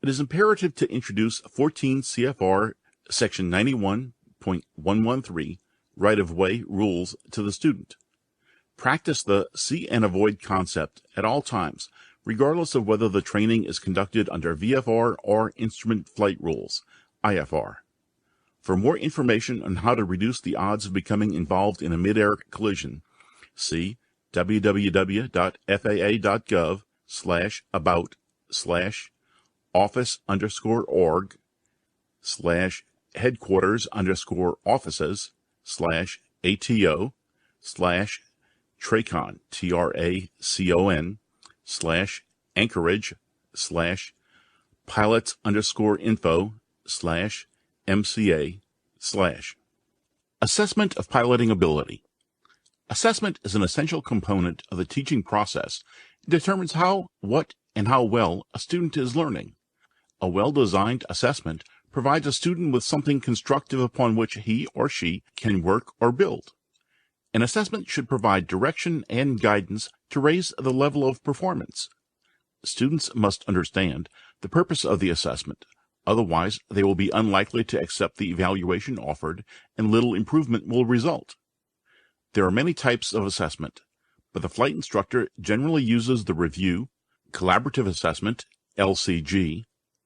It is imperative to introduce 14 CFR Section 91.113 right-of-way rules to the student. Practice the see and avoid concept at all times, regardless of whether the training is conducted under VFR or Instrument Flight Rules, IFR. For more information on how to reduce the odds of becoming involved in a mid-air collision, see www.faa.gov/about/office_org/ATO/tracon, Assessment of piloting ability. Assessment is an essential component of the teaching process. It determines how, what, and how well a student is learning. A well-designed assessment provides a student with something constructive upon which he or she can work or build. An assessment should provide direction and guidance to raise the level of performance. Students must understand the purpose of the assessment. Otherwise, they will be unlikely to accept the evaluation offered, and little improvement will result. There are many types of assessment, but the flight instructor generally uses the review, collaborative assessment, LCG,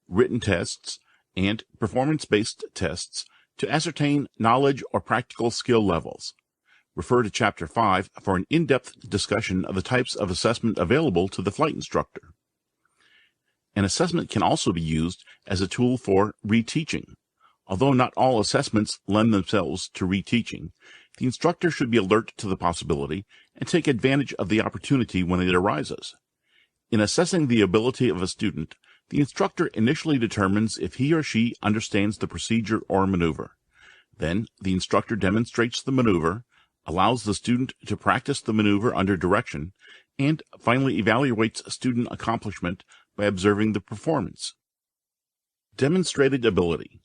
written tests, and performance-based tests to ascertain knowledge or practical skill levels. Refer to Chapter 5 for an in-depth discussion of the types of assessment available to the flight instructor. An assessment can also be used as a tool for reteaching. Although not all assessments lend themselves to reteaching, the instructor should be alert to the possibility and take advantage of the opportunity when it arises. In assessing the ability of a student, the instructor initially determines if he or she understands the procedure or maneuver. Then, the instructor demonstrates the maneuver, allows the student to practice the maneuver under direction, and finally evaluates student accomplishment by observing the performance. Demonstrated ability.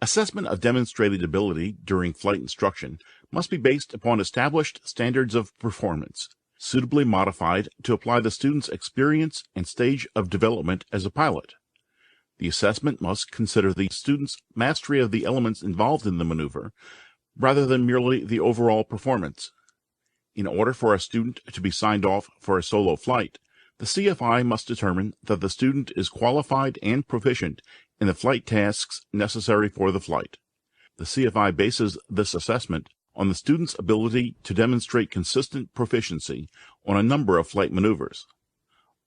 Assessment of demonstrated ability during flight instruction must be based upon established standards of performance, suitably modified to apply the student's experience and stage of development as a pilot. The assessment must consider the student's mastery of the elements involved in the maneuver, rather than merely the overall performance. In order for a student to be signed off for a solo flight, the CFI must determine that the student is qualified and proficient in the flight tasks necessary for the flight. The CFI bases this assessment on the student's ability to demonstrate consistent proficiency on a number of flight maneuvers.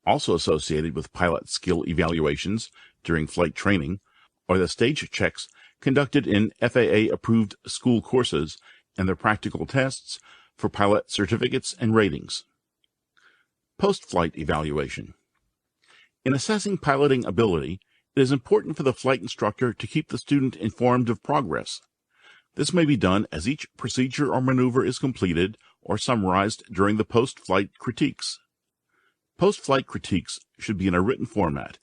Also associated with pilot skill evaluations during flight training are the stage checks conducted in FAA-approved school courses and their practical tests for pilot certificates and ratings. Post-flight evaluation. In assessing piloting ability, it is important for the flight instructor to keep the student informed of progress. This may be done as each procedure or maneuver is completed or summarized during the post-flight critiques. Post-flight critiques should be in a written format,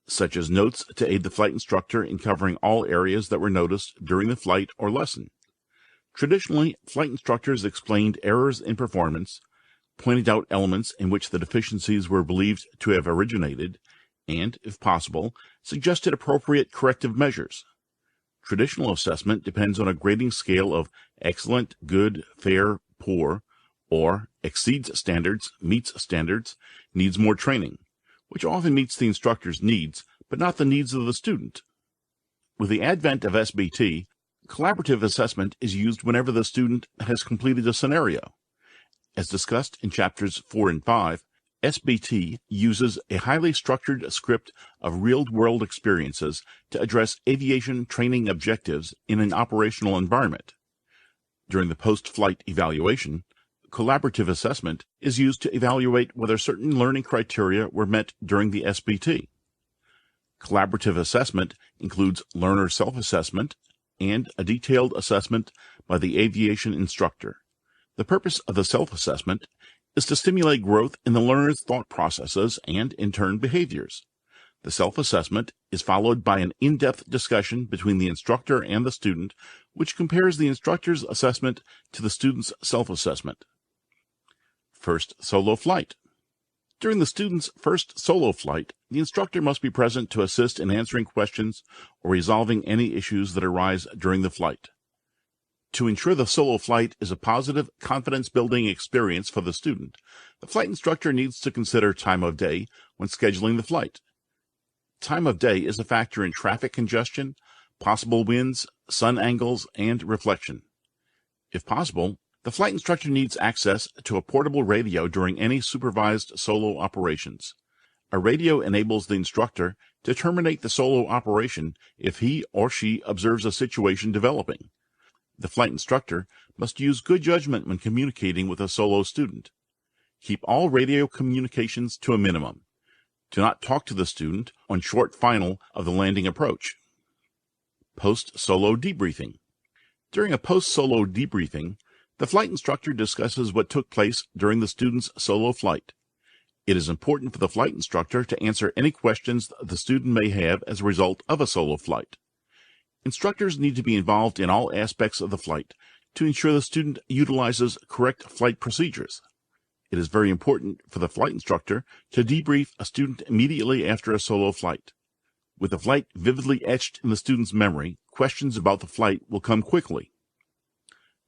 such as notes to aid the flight instructor in covering all areas that were noticed during the flight or lesson. Traditionally, flight instructors explained errors in performance, pointed out elements in which the deficiencies were believed to have originated, and, if possible, suggested appropriate corrective measures. Traditional assessment depends on a grading scale of excellent, good, fair, poor, or exceeds standards, meets standards, needs more training, which often meets the instructor's needs, but not the needs of the student. With the advent of SBT, collaborative assessment is used whenever the student has completed a scenario. As discussed in chapters 4 and 5, SBT uses a highly structured script of real-world experiences to address aviation training objectives in an operational environment. During the post-flight evaluation, collaborative assessment is used to evaluate whether certain learning criteria were met during the SBT. Collaborative assessment includes learner self-assessment and a detailed assessment by the aviation instructor. The purpose of the self-assessment is to stimulate growth in the learner's thought processes and, in turn, behaviors. The self-assessment is followed by an in-depth discussion between the instructor and the student, which compares the instructor's assessment to the student's self-assessment. First solo flight. During the student's first solo flight, the instructor must be present to assist in answering questions or resolving any issues that arise during the flight. To ensure the solo flight is a positive, confidence-building experience for the student, the flight instructor needs to consider time of day when scheduling the flight. Time of day is a factor in traffic congestion, possible winds, sun angles, and reflection. If possible, the flight instructor needs access to a portable radio during any supervised solo operations. A radio enables the instructor to terminate the solo operation if he or she observes a situation developing. The flight instructor must use good judgment when communicating with a solo student. Keep all radio communications to a minimum. Do not talk to the student on short final of the landing approach. Post-solo debriefing. During a post-solo debriefing, the flight instructor discusses what took place during the student's solo flight. It is important for the flight instructor to answer any questions the student may have as a result of a solo flight. Instructors need to be involved in all aspects of the flight to ensure the student utilizes correct flight procedures. It is very important for the flight instructor to debrief a student immediately after a solo flight. With the flight vividly etched in the student's memory, questions about the flight will come quickly.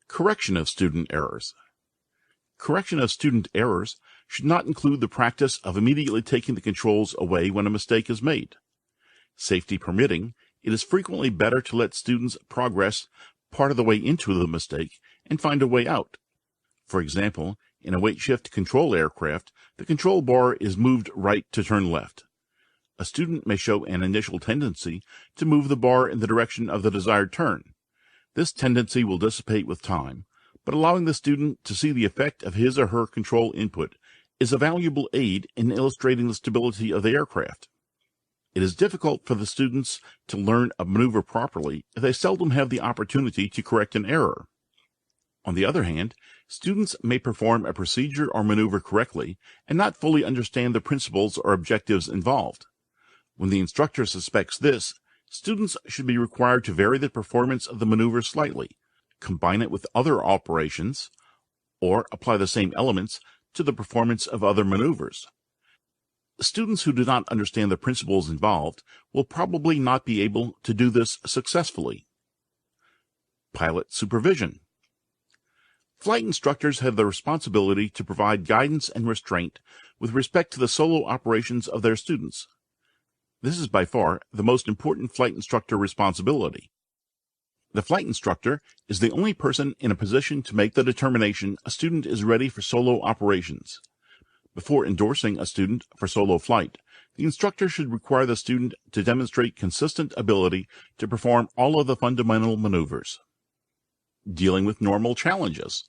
Correction of student errors. Correction of student errors should not include the practice of immediately taking the controls away when a mistake is made. Safety permitting, it is frequently better to let students progress part of the way into the mistake and find a way out. For example, in a weight shift control aircraft, the control bar is moved right to turn left. A student may show an initial tendency to move the bar in the direction of the desired turn. This tendency will dissipate with time, but allowing the student to see the effect of his or her control input is a valuable aid in illustrating the stability of the aircraft. It is difficult for the students to learn a maneuver properly if they seldom have the opportunity to correct an error. On the other hand, students may perform a procedure or maneuver correctly and not fully understand the principles or objectives involved. When the instructor suspects this, students should be required to vary the performance of the maneuver slightly, combine it with other operations, or apply the same elements to the performance of other maneuvers. Students who do not understand the principles involved will probably not be able to do this successfully. Pilot supervision. Flight instructors have the responsibility to provide guidance and restraint with respect to the solo operations of their students. This is by far the most important flight instructor responsibility. The flight instructor is the only person in a position to make the determination a student is ready for solo operations. Before endorsing a student for solo flight, the instructor should require the student to demonstrate consistent ability to perform all of the fundamental maneuvers. Dealing with normal challenges.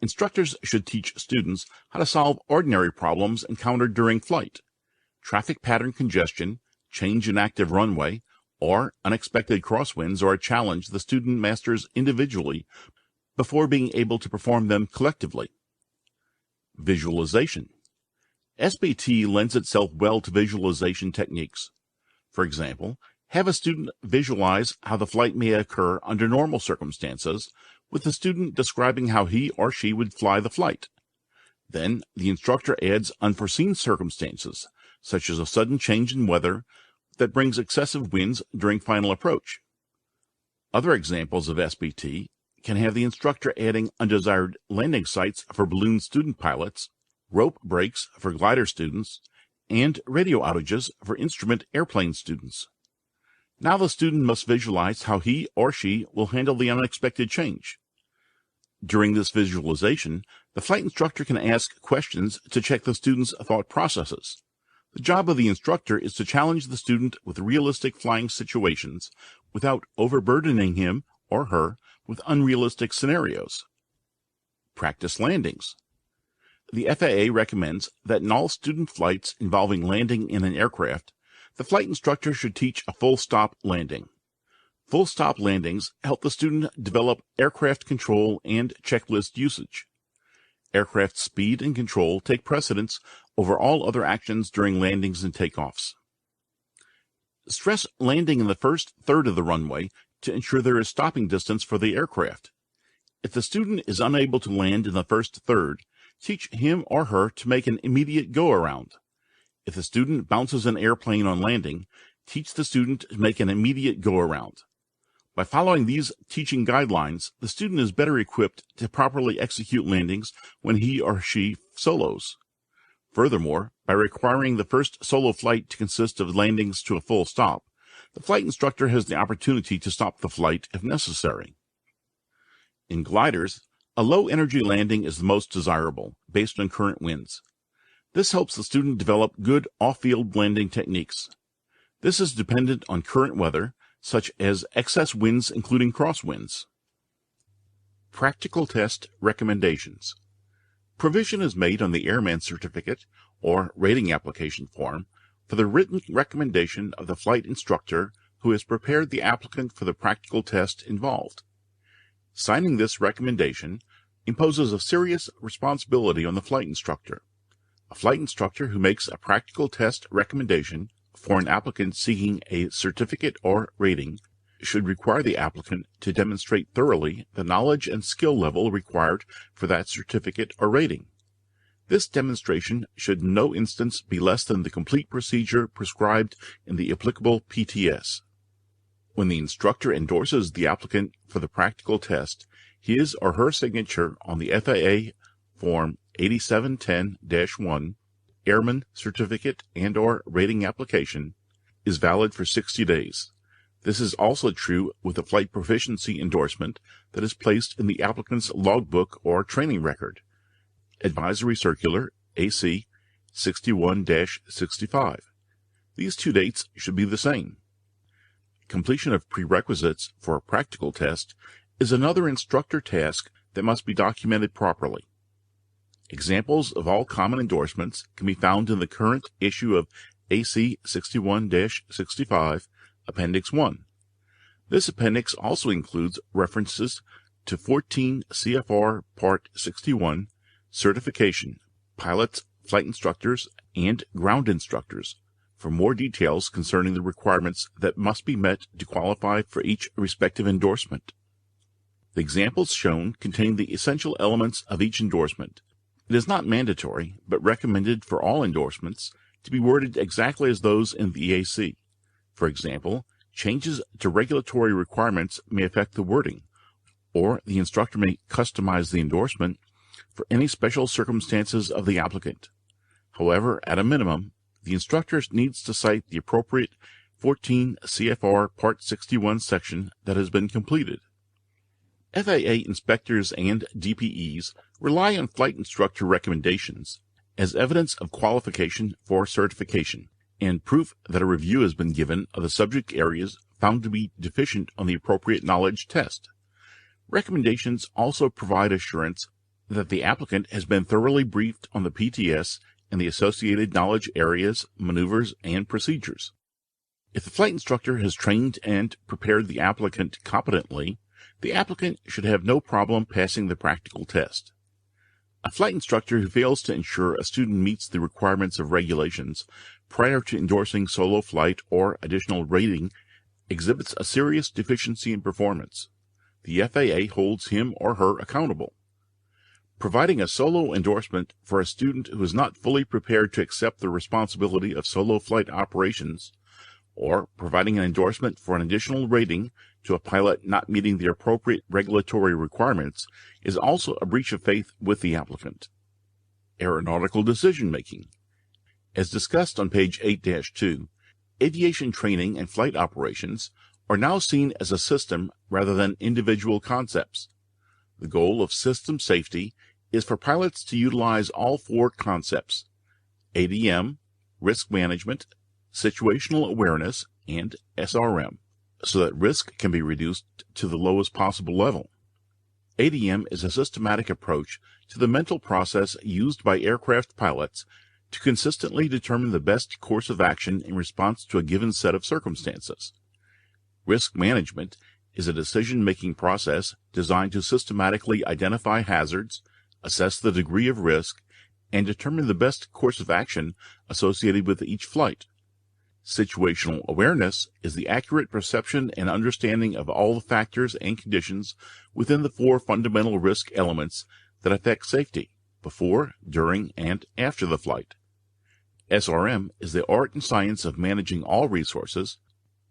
Instructors should teach students how to solve ordinary problems encountered during flight. Traffic pattern congestion, change in active runway, or unexpected crosswinds are a challenge the student masters individually, before being able to perform them collectively. Visualization. SBT lends itself well to visualization techniques. For example, have a student visualize how the flight may occur under normal circumstances, with the student describing how he or she would fly the flight. Then, the instructor adds unforeseen circumstances, such as a sudden change in weather that brings excessive winds during final approach. Other examples of SBT can have the instructor adding undesired landing sites for balloon student pilots, rope breaks for glider students, and radio outages for instrument airplane students. Now the student must visualize how he or she will handle the unexpected change. During this visualization, the flight instructor can ask questions to check the student's thought processes. The job of the instructor is to challenge the student with realistic flying situations without overburdening him or her with unrealistic scenarios. Practice landings. The FAA recommends that in all student flights involving landing in an aircraft, the flight instructor should teach a full-stop landing. Full-stop landings help the student develop aircraft control and checklist usage. Aircraft speed and control take precedence over all other actions during landings and takeoffs. Stress landing in the first third of the runway to ensure there is stopping distance for the aircraft. If the student is unable to land in the first third, teach him or her to make an immediate go-around. If the student bounces an airplane on landing, teach the student to make an immediate go-around. By following these teaching guidelines, the student is better equipped to properly execute landings when he or she solos. Furthermore, by requiring the first solo flight to consist of landings to a full stop, the flight instructor has the opportunity to stop the flight if necessary. In gliders, a low-energy landing is the most desirable, based on current winds. This helps the student develop good off-field landing techniques. This is dependent on current weather, such as excess winds including crosswinds. Practical Test Recommendations. Provision is made on the Airman Certificate or Rating Application form for the written recommendation of the flight instructor who has prepared the applicant for the practical test involved. Signing this recommendation imposes a serious responsibility on the flight instructor. A flight instructor who makes a practical test recommendation for an applicant seeking a certificate or rating should require the applicant to demonstrate thoroughly the knowledge and skill level required for that certificate or rating. This demonstration should in no instance be less than the complete procedure prescribed in the applicable PTS. When the instructor endorses the applicant for the practical test, his or her signature on the FAA Form 8710-1 Airman Certificate and/or Rating Application is valid for 60 days. This is also true with a flight proficiency endorsement that is placed in the applicant's logbook or training record. Advisory Circular AC 61-65. These two dates should be the same. Completion of prerequisites for a practical test is another instructor task that must be documented properly. Examples of all common endorsements can be found in the current issue of AC 61-65, Appendix 1. This appendix also includes references to 14 CFR Part 61, Certification, Pilots, Flight Instructors, and Ground Instructors, for more details concerning the requirements that must be met to qualify for each respective endorsement. The examples shown contain the essential elements of each endorsement. It is not mandatory, but recommended for all endorsements to be worded exactly as those in the AC. For example, changes to regulatory requirements may affect the wording, or the instructor may customize the endorsement for any special circumstances of the applicant. However, at a minimum, the instructor needs to cite the appropriate 14 CFR Part 61 section that has been completed. FAA inspectors and DPEs rely on flight instructor recommendations as evidence of qualification for certification and proof that a review has been given of the subject areas found to be deficient on the appropriate knowledge test. Recommendations also provide assurance that the applicant has been thoroughly briefed on the PTS and the associated knowledge areas, maneuvers, and procedures. If the flight instructor has trained and prepared the applicant competently, The applicant should have no problem passing the practical test. A flight instructor who fails to ensure a student meets the requirements of regulations prior to endorsing solo flight or additional rating exhibits a serious deficiency in performance. The FAA holds him or her accountable. Providing a solo endorsement for a student who is not fully prepared to accept the responsibility of solo flight operations, or providing an endorsement for an additional rating to a pilot not meeting the appropriate regulatory requirements, is also a breach of faith with the applicant. Aeronautical decision-making. As discussed on page 8-2, aviation training and flight operations are now seen as a system rather than individual concepts. The goal of system safety is for pilots to utilize all four concepts: ADM, risk management, situational awareness, and SRM, so that risk can be reduced to the lowest possible level. ADM is a systematic approach to the mental process used by aircraft pilots to consistently determine the best course of action in response to a given set of circumstances. Risk management is a decision-making process designed to systematically identify hazards, assess the degree of risk, and determine the best course of action associated with each flight. Situational awareness is the accurate perception and understanding of all the factors and conditions within the four fundamental risk elements that affect safety before, during, and after the flight. SRM is the art and science of managing all resources,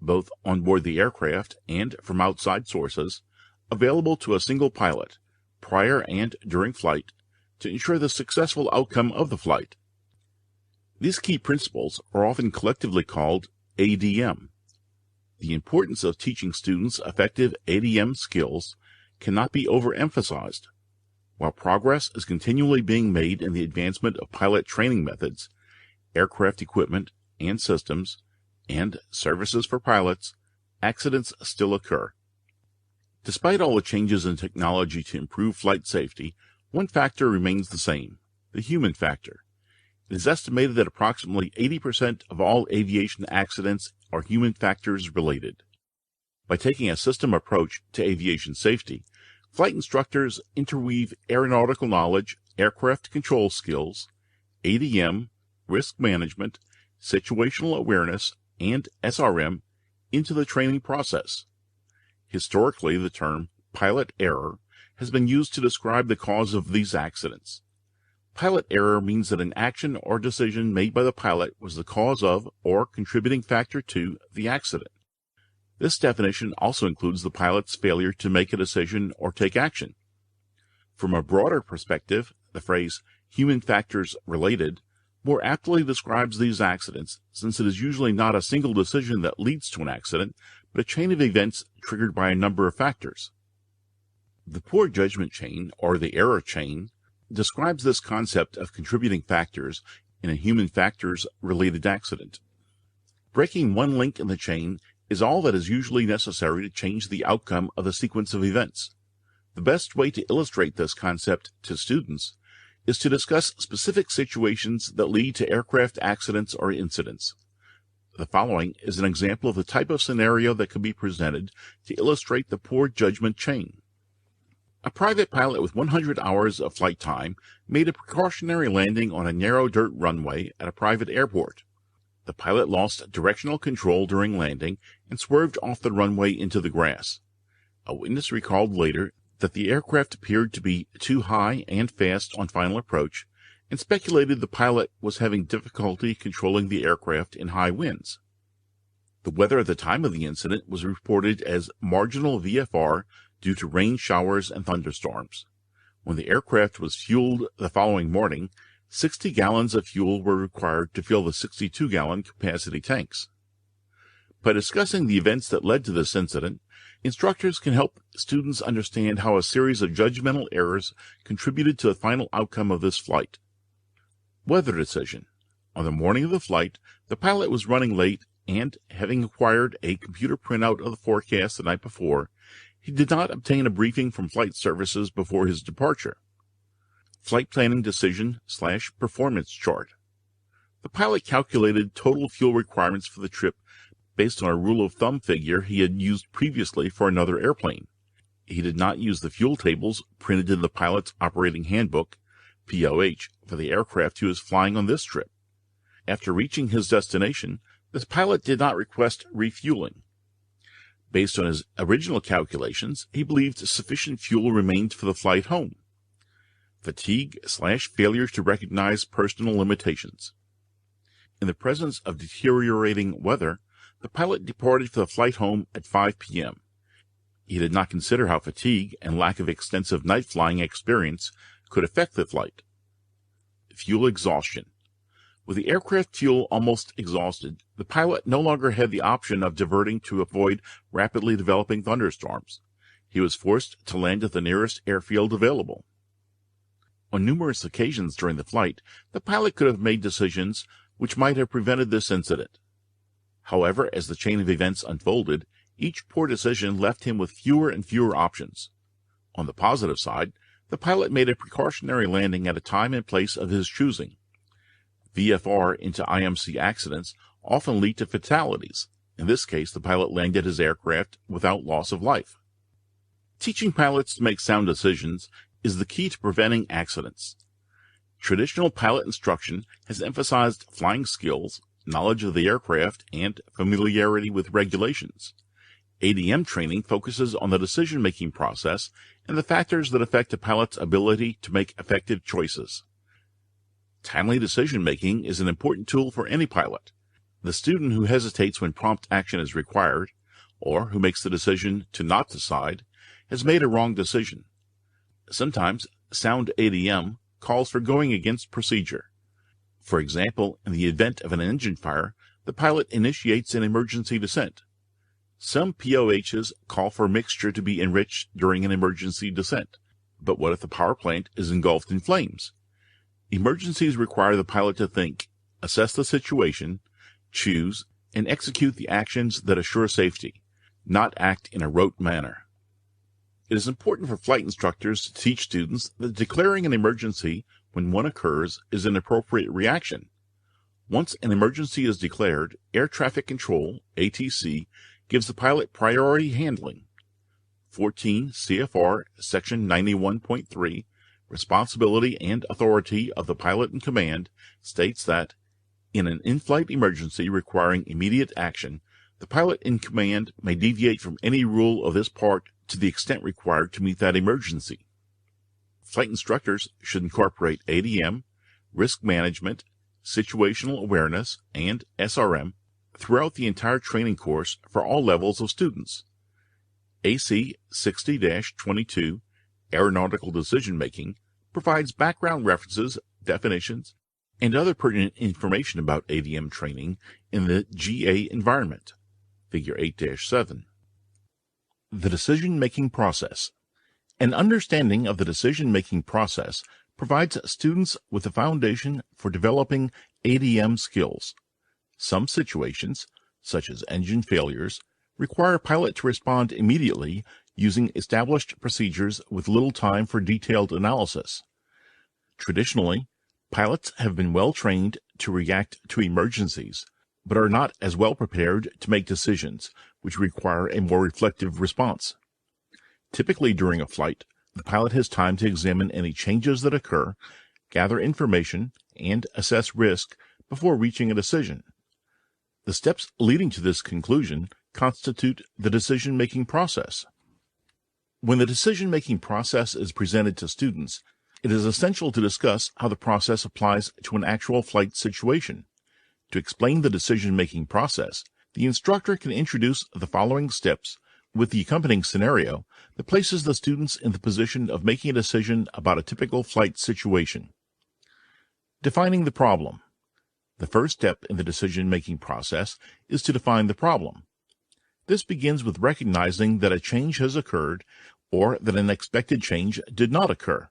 both on board the aircraft and from outside sources, available to a single pilot, prior and during flight, to ensure the successful outcome of the flight. These key principles are often collectively called ADM. The importance of teaching students effective ADM skills cannot be overemphasized. While progress is continually being made in the advancement of pilot training methods, aircraft equipment and systems, and services for pilots, accidents still occur. Despite all the changes in technology to improve flight safety, one factor remains the same: the human factor. It is estimated that approximately 80% of all aviation accidents are human factors related. By taking a system approach to aviation safety, flight instructors interweave aeronautical knowledge, aircraft control skills, ADM, risk management, situational awareness, and SRM into the training process. Historically, the term pilot error has been used to describe the cause of these accidents. Pilot error means that an action or decision made by the pilot was the cause of or contributing factor to the accident. This definition also includes the pilot's failure to make a decision or take action. From a broader perspective, the phrase human factors related more aptly describes these accidents, since it is usually not a single decision that leads to an accident, but a chain of events triggered by a number of factors. The poor judgment chain, or the error chain, describes this concept of contributing factors in a human factors-related accident. Breaking one link in the chain is all that is usually necessary to change the outcome of the sequence of events. The best way to illustrate this concept to students is to discuss specific situations that lead to aircraft accidents or incidents. The following is an example of the type of scenario that can be presented to illustrate the poor judgment chain. A private pilot with 100 hours of flight time made a precautionary landing on a narrow dirt runway at a private airport. The pilot lost directional control during landing and swerved off the runway into the grass. A witness recalled later that the aircraft appeared to be too high and fast on final approach, and speculated the pilot was having difficulty controlling the aircraft in high winds. The weather at the time of the incident was reported as marginal VFR due to rain showers and thunderstorms. When the aircraft was fueled the following morning, 60 gallons of fuel were required to fill the 62-gallon capacity tanks. By discussing the events that led to this incident, instructors can help students understand how a series of judgmental errors contributed to the final outcome of this flight. Weather decision. On the morning of the flight, the pilot was running late and, having acquired a computer printout of the forecast the night before, he did not obtain a briefing from flight services before his departure. Flight planning decision/performance chart. The pilot calculated total fuel requirements for the trip based on a rule of thumb figure he had used previously for another airplane. he did not use the fuel tables printed in the pilot's operating handbook, POH, for the aircraft he was flying on this trip. After reaching his destination, the pilot did not request refueling. Based on his original calculations, he believed sufficient fuel remained for the flight home. Fatigue/failure to recognize personal limitations. In the presence of deteriorating weather, the pilot departed for the flight home at 5 p.m. He did not consider how fatigue and lack of extensive night flying experience could affect the flight. Fuel exhaustion. With the aircraft fuel almost exhausted, the pilot no longer had the option of diverting to avoid rapidly developing thunderstorms. He was forced to land at the nearest airfield available. On numerous occasions during the flight, the pilot could have made decisions which might have prevented this incident. However, as the chain of events unfolded, each poor decision left him with fewer and fewer options. On the positive side, the pilot made a precautionary landing at a time and place of his choosing. VFR into IMC accidents often lead to fatalities. In this case, the pilot landed his aircraft without loss of life. Teaching pilots to make sound decisions is the key to preventing accidents. Traditional pilot instruction has emphasized flying skills, knowledge of the aircraft, and familiarity with regulations. ADM training focuses on the decision-making process and the factors that affect a pilot's ability to make effective choices. Timely decision-making is an important tool for any pilot. The student who hesitates when prompt action is required, or who makes the decision to not decide, has made a wrong decision. Sometimes, sound ADM calls for going against procedure. For example, in the event of an engine fire, the pilot initiates an emergency descent. Some POHs call for mixture to be enriched during an emergency descent. But what if the power plant is engulfed in flames? Emergencies require the pilot to think, assess the situation, choose, and execute the actions that assure safety, not act in a rote manner. It is important for flight instructors to teach students that declaring an emergency when one occurs is an appropriate reaction. Once an emergency is declared, Air Traffic Control, ATC, gives the pilot priority handling. 14 CFR Section 91.3, Responsibility and Authority of the Pilot in Command, states that, in an in-flight emergency requiring immediate action, the pilot in command may deviate from any rule of this part to the extent required to meet that emergency. Flight instructors should incorporate ADM, risk management, situational awareness, and SRM throughout the entire training course for all levels of students. AC 60-22, Aeronautical Decision Making, provides background references, definitions, and other pertinent information about ADM training in the GA environment. Figure 8-7. The decision-making process. An understanding of the decision-making process provides students with a foundation for developing ADM skills. Some situations, such as engine failures, require a pilot to respond immediately using established procedures with little time for detailed analysis. Traditionally, pilots have been well trained to react to emergencies, but are not as well prepared to make decisions, which require a more reflective response. Typically during a flight, the pilot has time to examine any changes that occur, gather information, and assess risk before reaching a decision. The steps leading to this conclusion constitute the decision-making process. When the decision-making process is presented to students, it is essential to discuss how the process applies to an actual flight situation. To explain the decision-making process, the instructor can introduce the following steps with the accompanying scenario that places the students in the position of making a decision about a typical flight situation. Defining the problem. The first step in the decision-making process is to define the problem. This begins with recognizing that a change has occurred or that an expected change did not occur.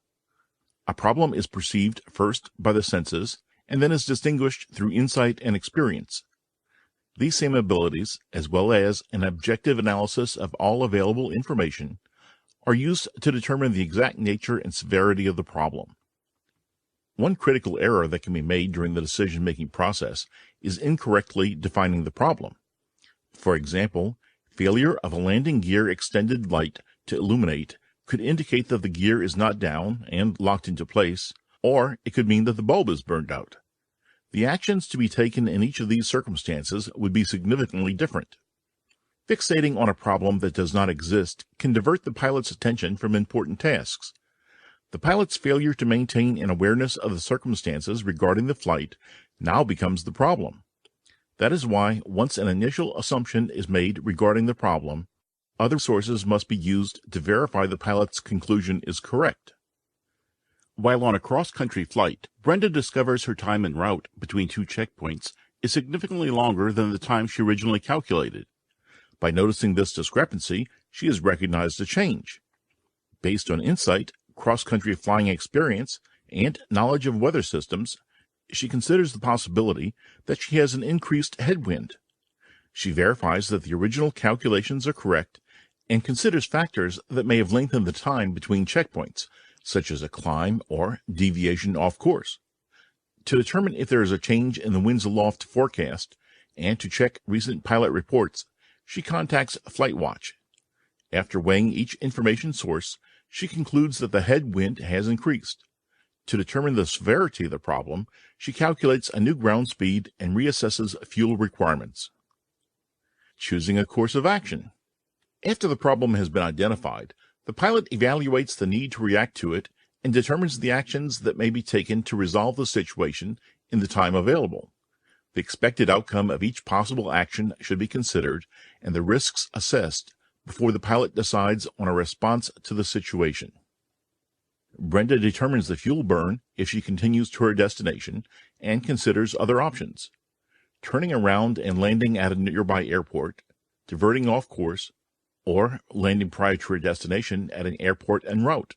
A problem is perceived first by the senses and then is distinguished through insight and experience. These same abilities, as well as an objective analysis of all available information, are used to determine the exact nature and severity of the problem. One critical error that can be made during the decision-making process is incorrectly defining the problem. For example, failure of a landing gear extended light to illuminate could indicate that the gear is not down and locked into place, or it could mean that the bulb is burned out. The actions to be taken in each of these circumstances would be significantly different. Fixating on a problem that does not exist can divert the pilot's attention from important tasks. The pilot's failure to maintain an awareness of the circumstances regarding the flight now becomes the problem. That is why, once an initial assumption is made regarding the problem, other sources must be used to verify the pilot's conclusion is correct. While on a cross-country flight, Brenda discovers her time en route between two checkpoints is significantly longer than the time she originally calculated. By noticing this discrepancy, she has recognized a change. Based on insight, cross-country flying experience, and knowledge of weather systems, she considers the possibility that she has an increased headwind. She verifies that the original calculations are correct and considers factors that may have lengthened the time between checkpoints, such as a climb or deviation off course. To determine if there is a change in the winds aloft forecast and to check recent pilot reports, she contacts FlightWatch. After weighing each information source, she concludes that the headwind has increased. To determine the severity of the problem, she calculates a new ground speed and reassesses fuel requirements. Choosing a course of action. After the problem has been identified, the pilot evaluates the need to react to it and determines the actions that may be taken to resolve the situation in the time available. The expected outcome of each possible action should be considered and the risks assessed before the pilot decides on a response to the situation. Brenda determines the fuel burn if she continues to her destination and considers other options. Turning around and landing at a nearby airport, diverting off course, or landing prior to her destination at an airport en route.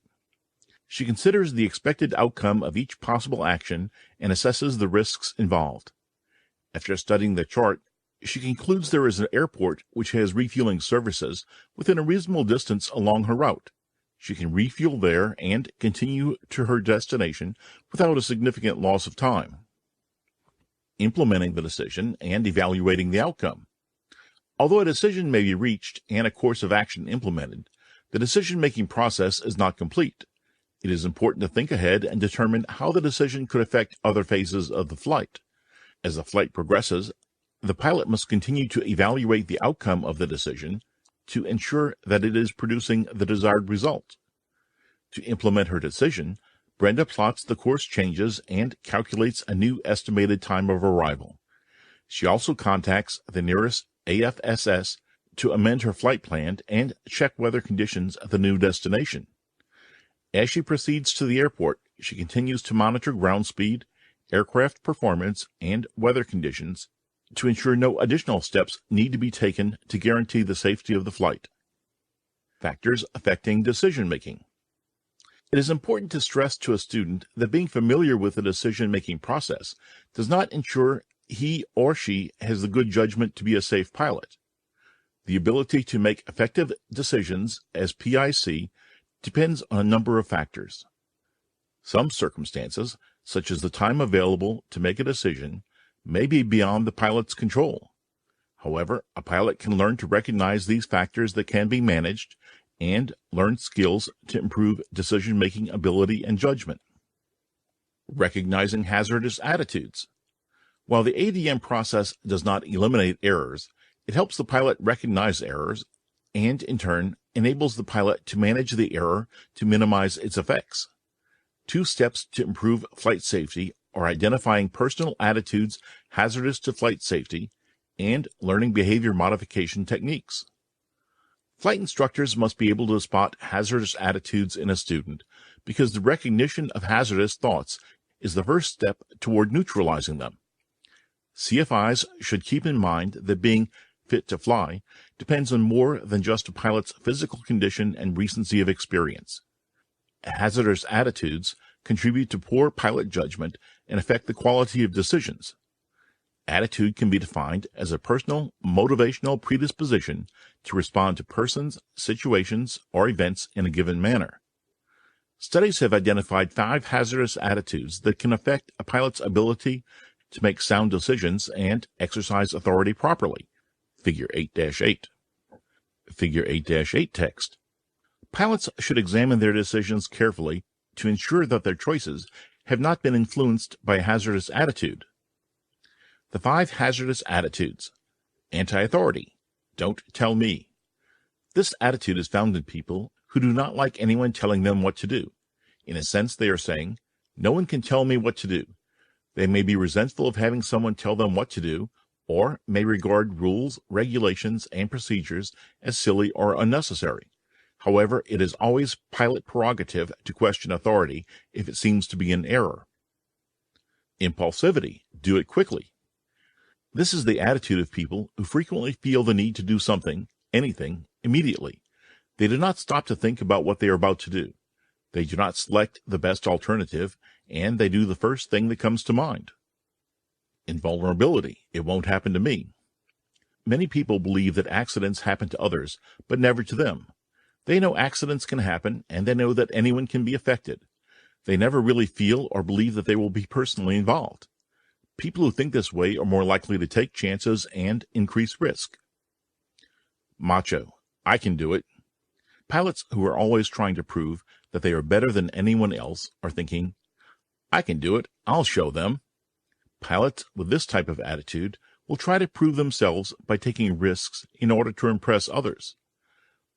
She considers the expected outcome of each possible action and assesses the risks involved. After studying the chart, she concludes there is an airport which has refueling services within a reasonable distance along her route. She can refuel there and continue to her destination without a significant loss of time. Implementing the decision and evaluating the outcome. Although a decision may be reached and a course of action implemented, the decision-making process is not complete. It is important to think ahead and determine how the decision could affect other phases of the flight. As the flight progresses, the pilot must continue to evaluate the outcome of the decision to ensure that it is producing the desired result. To implement her decision, Brenda plots the course changes and calculates a new estimated time of arrival. She also contacts the nearest AFSS to amend her flight plan and check weather conditions at the new destination. As she proceeds to the airport, she continues to monitor ground speed, aircraft performance, and weather conditions to ensure no additional steps need to be taken to guarantee the safety of the flight. Factors affecting decision-making. It is important to stress to a student that being familiar with the decision-making process does not ensure he or she has the good judgment to be a safe pilot. The ability to make effective decisions as PIC depends on a number of factors. Some circumstances, such as the time available to make a decision, may be beyond the pilot's control. However, a pilot can learn to recognize these factors that can be managed and learn skills to improve decision-making ability and judgment. Recognizing hazardous attitudes. While the ADM process does not eliminate errors, it helps the pilot recognize errors and, in turn, enables the pilot to manage the error to minimize its effects. 2 steps to improve flight safety are identifying personal attitudes hazardous to flight safety and learning behavior modification techniques. Flight instructors must be able to spot hazardous attitudes in a student because the recognition of hazardous thoughts is the first step toward neutralizing them. CFIs should keep in mind that being fit to fly depends on more than just a pilot's physical condition and recency of experience. Hazardous attitudes contribute to poor pilot judgment and affect the quality of decisions. Attitude can be defined as a personal motivational predisposition to respond to persons, situations, or events in a given manner. Studies have identified 5 hazardous attitudes that can affect a pilot's ability to make sound decisions and exercise authority properly. Figure 8-8. Figure 8-8 text. Pilots should examine their decisions carefully to ensure that their choices have not been influenced by a hazardous attitude. The 5 hazardous attitudes. Anti-authority. Don't tell me. This attitude is found in people who do not like anyone telling them what to do. In a sense, they are saying, no one can tell me what to do. They may be resentful of having someone tell them what to do, or may regard rules, regulations, and procedures as silly or unnecessary. However, it is always pilot prerogative to question authority if it seems to be in error. Impulsivity. Do it quickly. This is the attitude of people who frequently feel the need to do something, anything, immediately. They do not stop to think about what they are about to do. They do not select the best alternative, and they do the first thing that comes to mind. Invulnerability. It won't happen to me. Many people believe that accidents happen to others, but never to them. They know accidents can happen, and they know that anyone can be affected. They never really feel or believe that they will be personally involved. People who think this way are more likely to take chances and increase risk. Macho. I can do it. Pilots who are always trying to prove that they are better than anyone else are thinking, I can do it, I'll show them. Pilots with this type of attitude will try to prove themselves by taking risks in order to impress others.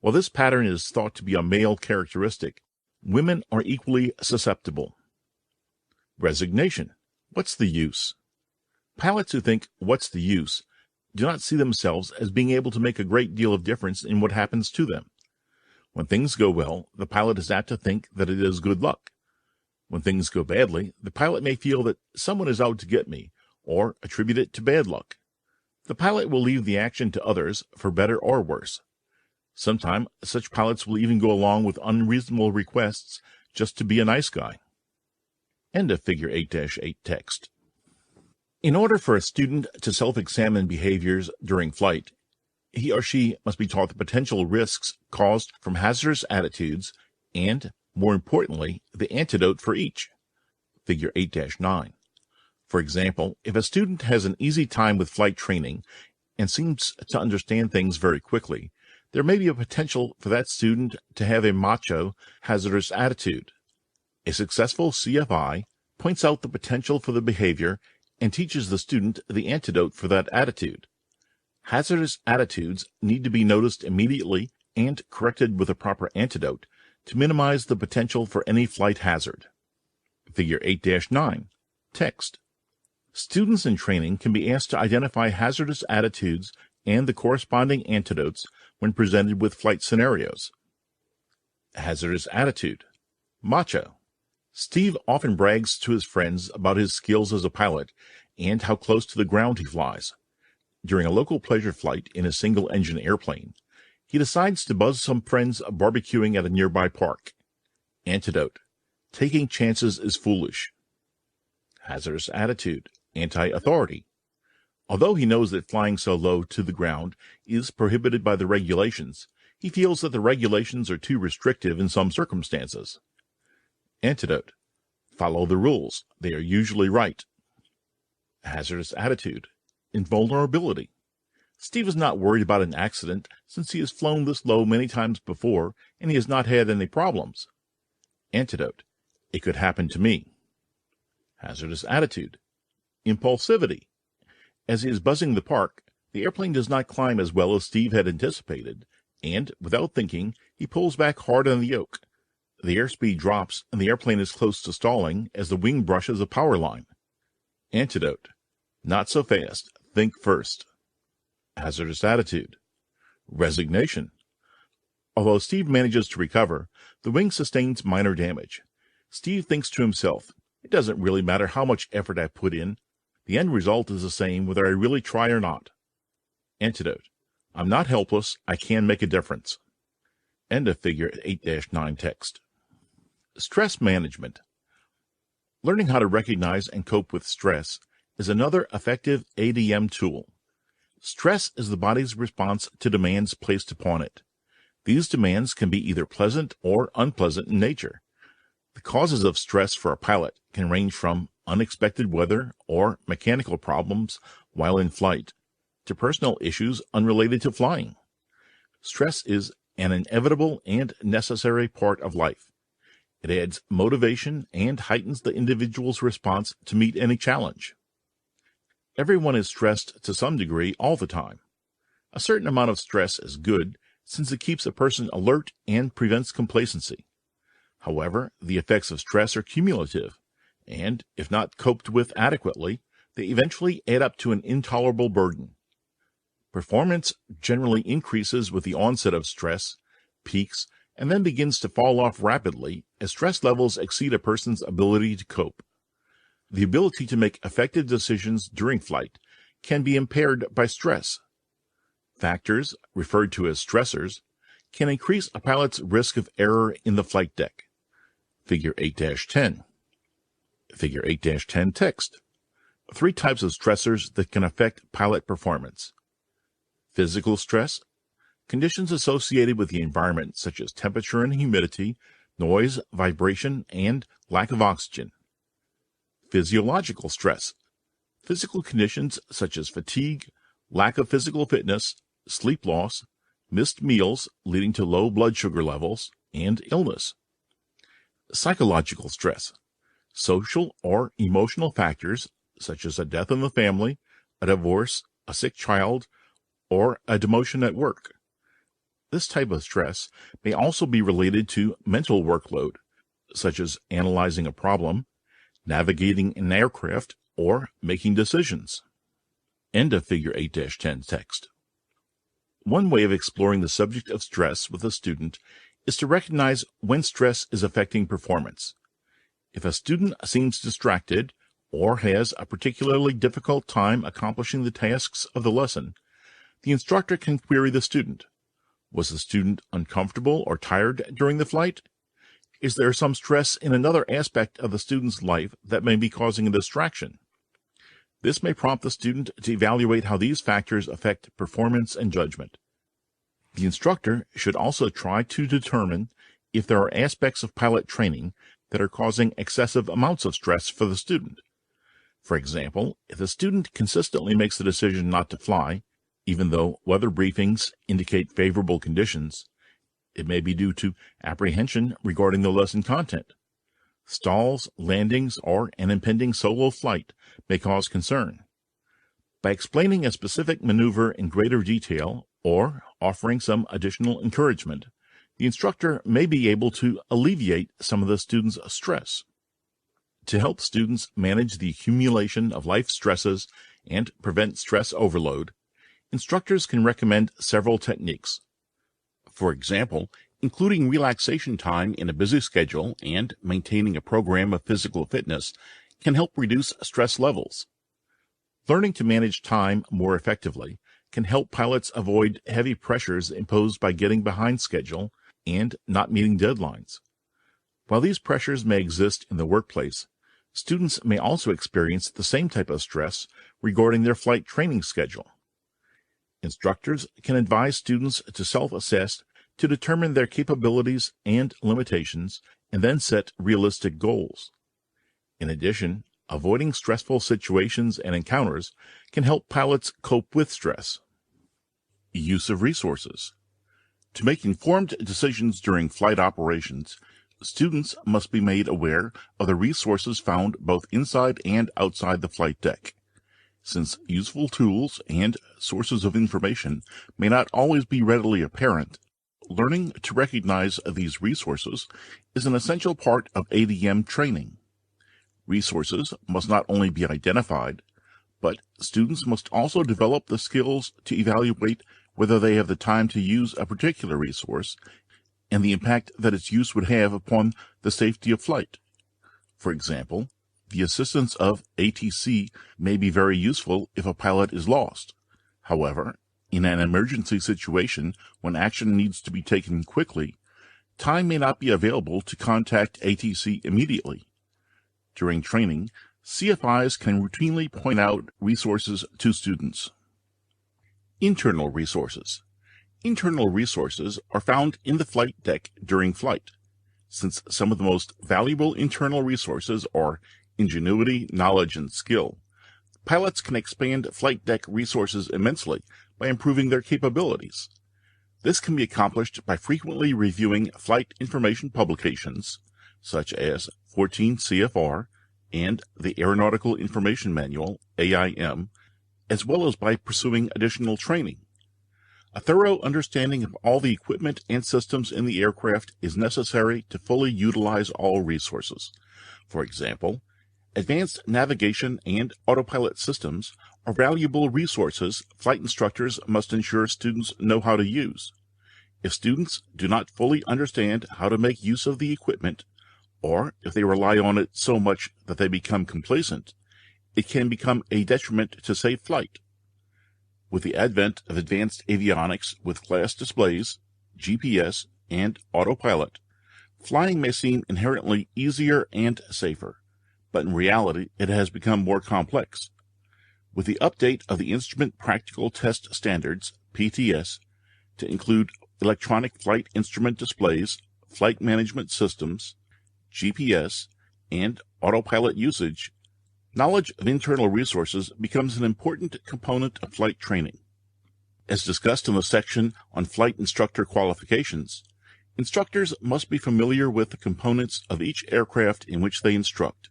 While this pattern is thought to be a male characteristic, women are equally susceptible. Resignation. What's the use? Pilots who think, what's the use, do not see themselves as being able to make a great deal of difference in what happens to them. When things go well, the pilot is apt to think that it is good luck. When things go badly, the pilot may feel that someone is out to get me, or attribute it to bad luck. The pilot will leave the action to others, for better or worse. Sometimes such pilots will even go along with unreasonable requests just to be a nice guy. End of Figure 8-8 text. In order for a student to self-examine behaviors during flight, he or she must be taught the potential risks caused from hazardous attitudes and, more importantly, the antidote for each. Figure 8-9. For example, if a student has an easy time with flight training and seems to understand things very quickly, there may be a potential for that student to have a macho, hazardous attitude. A successful CFI points out the potential for the behavior and teaches the student the antidote for that attitude. Hazardous attitudes need to be noticed immediately and corrected with a proper antidote to minimize the potential for any flight hazard. Figure 8-9. Text. Students in training can be asked to identify hazardous attitudes and the corresponding antidotes when presented with flight scenarios. Hazardous attitude. Macho. Steve often brags to his friends about his skills as a pilot and how close to the ground he flies. During a local pleasure flight in a single-engine airplane, he decides to buzz some friends barbecuing at a nearby park. Antidote. Taking chances is foolish. Hazardous attitude. Anti-authority. Although he knows that flying so low to the ground is prohibited by the regulations, he feels that the regulations are too restrictive in some circumstances. Antidote. Follow the rules. They are usually right. Hazardous attitude. Invulnerability. Steve is not worried about an accident since he has flown this low many times before and he has not had any problems. Antidote. It could happen to me. Hazardous attitude. Impulsivity. As he is buzzing the park, the airplane does not climb as well as Steve had anticipated, and, without thinking, he pulls back hard on the yoke. The airspeed drops and the airplane is close to stalling as the wing brushes a power line. Antidote. Not so fast. Think first. Hazardous attitude. Resignation. Although Steve manages to recover, the wing sustains minor damage. Steve thinks to himself, it doesn't really matter how much effort I put in. The end result is the same whether I really try or not. Antidote. I'm not helpless. I can make a difference. End of Figure 8-9 text. Stress management. Learning how to recognize and cope with stress is another effective ADM tool. Stress is the body's response to demands placed upon it. These demands can be either pleasant or unpleasant in nature. The causes of stress for a pilot can range from unexpected weather or mechanical problems while in flight to personal issues unrelated to flying. Stress is an inevitable and necessary part of life. It adds motivation and heightens the individual's response to meet any challenge. Everyone is stressed to some degree all the time. A certain amount of stress is good since it keeps a person alert and prevents complacency. However, the effects of stress are cumulative, and, if not coped with adequately, they eventually add up to an intolerable burden. Performance generally increases with the onset of stress, peaks, and then begins to fall off rapidly as stress levels exceed a person's ability to cope. The ability to make effective decisions during flight can be impaired by stress. Factors, referred to as stressors, can increase a pilot's risk of error in the flight deck. Figure 8-10. Figure 8-10 text. 3 types of stressors that can affect pilot performance. Physical stress, conditions associated with the environment such as temperature and humidity, noise, vibration, and lack of oxygen. Physiological stress, physical conditions such as fatigue, lack of physical fitness, sleep loss, missed meals leading to low blood sugar levels, and illness. Psychological stress, social or emotional factors such as a death in the family, a divorce, a sick child, or a demotion at work. This type of stress may also be related to mental workload, such as analyzing a problem, navigating an aircraft, or making decisions. End of Figure 8-10 text. One way of exploring the subject of stress with a student is to recognize when stress is affecting performance. If a student seems distracted or has a particularly difficult time accomplishing the tasks of the lesson, the instructor can query the student. Was the student uncomfortable or tired during the flight? Is there some stress in another aspect of the student's life that may be causing a distraction? This may prompt the student to evaluate how these factors affect performance and judgment. The instructor should also try to determine if there are aspects of pilot training that are causing excessive amounts of stress for the student. For example, if the student consistently makes the decision not to fly, even though weather briefings indicate favorable conditions, it may be due to apprehension regarding the lesson content. Stalls, landings, or an impending solo flight may cause concern. By explaining a specific maneuver in greater detail or offering some additional encouragement, the instructor may be able to alleviate some of the student's stress. To help students manage the accumulation of life stresses and prevent stress overload, instructors can recommend several techniques. For example, including relaxation time in a busy schedule and maintaining a program of physical fitness can help reduce stress levels. Learning to manage time more effectively can help pilots avoid heavy pressures imposed by getting behind schedule and not meeting deadlines. While these pressures may exist in the workplace, students may also experience the same type of stress regarding their flight training schedule. Instructors can advise students to self-assess to determine their capabilities and limitations and then set realistic goals. In addition, avoiding stressful situations and encounters can help pilots cope with stress. Use of resources. To make informed decisions during flight operations, students must be made aware of the resources found both inside and outside the flight deck. Since useful tools and sources of information may not always be readily apparent, learning to recognize these resources is an essential part of ADM training. Resources must not only be identified, but students must also develop the skills to evaluate whether they have the time to use a particular resource and the impact that its use would have upon the safety of flight. For example, the assistance of ATC may be very useful if a pilot is lost. However, in an emergency situation when action needs to be taken quickly, time may not be available to contact ATC immediately. During training, CFIs can routinely point out resources to students. Internal resources. Internal resources are found in the flight deck during flight. Since some of the most valuable internal resources are ingenuity, knowledge, and skill, pilots can expand flight deck resources immensely by improving their capabilities. This can be accomplished by frequently reviewing flight information publications, such as 14 CFR and the Aeronautical Information Manual, AIM, as well as by pursuing additional training. A thorough understanding of all the equipment and systems in the aircraft is necessary to fully utilize all resources. For example, advanced navigation and autopilot systems are valuable resources flight instructors must ensure students know how to use. If students do not fully understand how to make use of the equipment, or if they rely on it so much that they become complacent, it can become a detriment to safe flight. With the advent of advanced avionics with glass displays, GPS, and autopilot, flying may seem inherently easier and safer, but in reality it has become more complex. With the update of the Instrument Practical Test Standards, PTS, to include electronic flight instrument displays, flight management systems, GPS, and autopilot usage, knowledge of internal resources becomes an important component of flight training. As discussed in the section on flight instructor qualifications, instructors must be familiar with the components of each aircraft in which they instruct,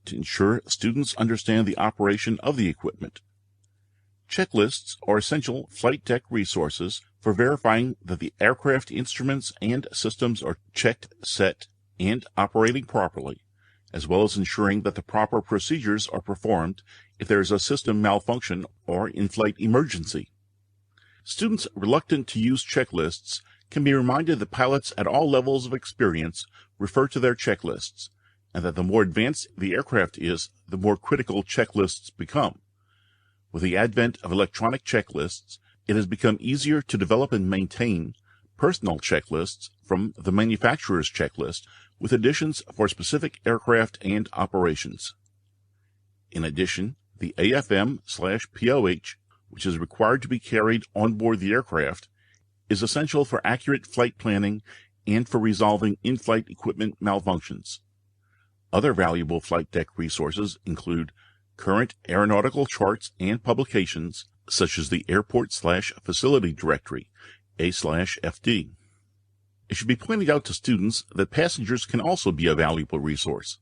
to ensure students understand the operation of the equipment. Checklists are essential flight deck resources for verifying that the aircraft instruments and systems are checked, set, and operating properly, as well as ensuring that the proper procedures are performed if there is a system malfunction or in-flight emergency. Students reluctant to use checklists can be reminded that pilots at all levels of experience refer to their checklists, and that the more advanced the aircraft is, the more critical checklists become. With the advent of electronic checklists, it has become easier to develop and maintain personal checklists from the manufacturer's checklist with additions for specific aircraft and operations. In addition, the AFM/POH, which is required to be carried on board the aircraft, is essential for accurate flight planning and for resolving in-flight equipment malfunctions. Other valuable flight deck resources include current aeronautical charts and publications, such as the Airport/Facility Directory, A/FD. It should be pointed out to students that passengers can also be a valuable resource.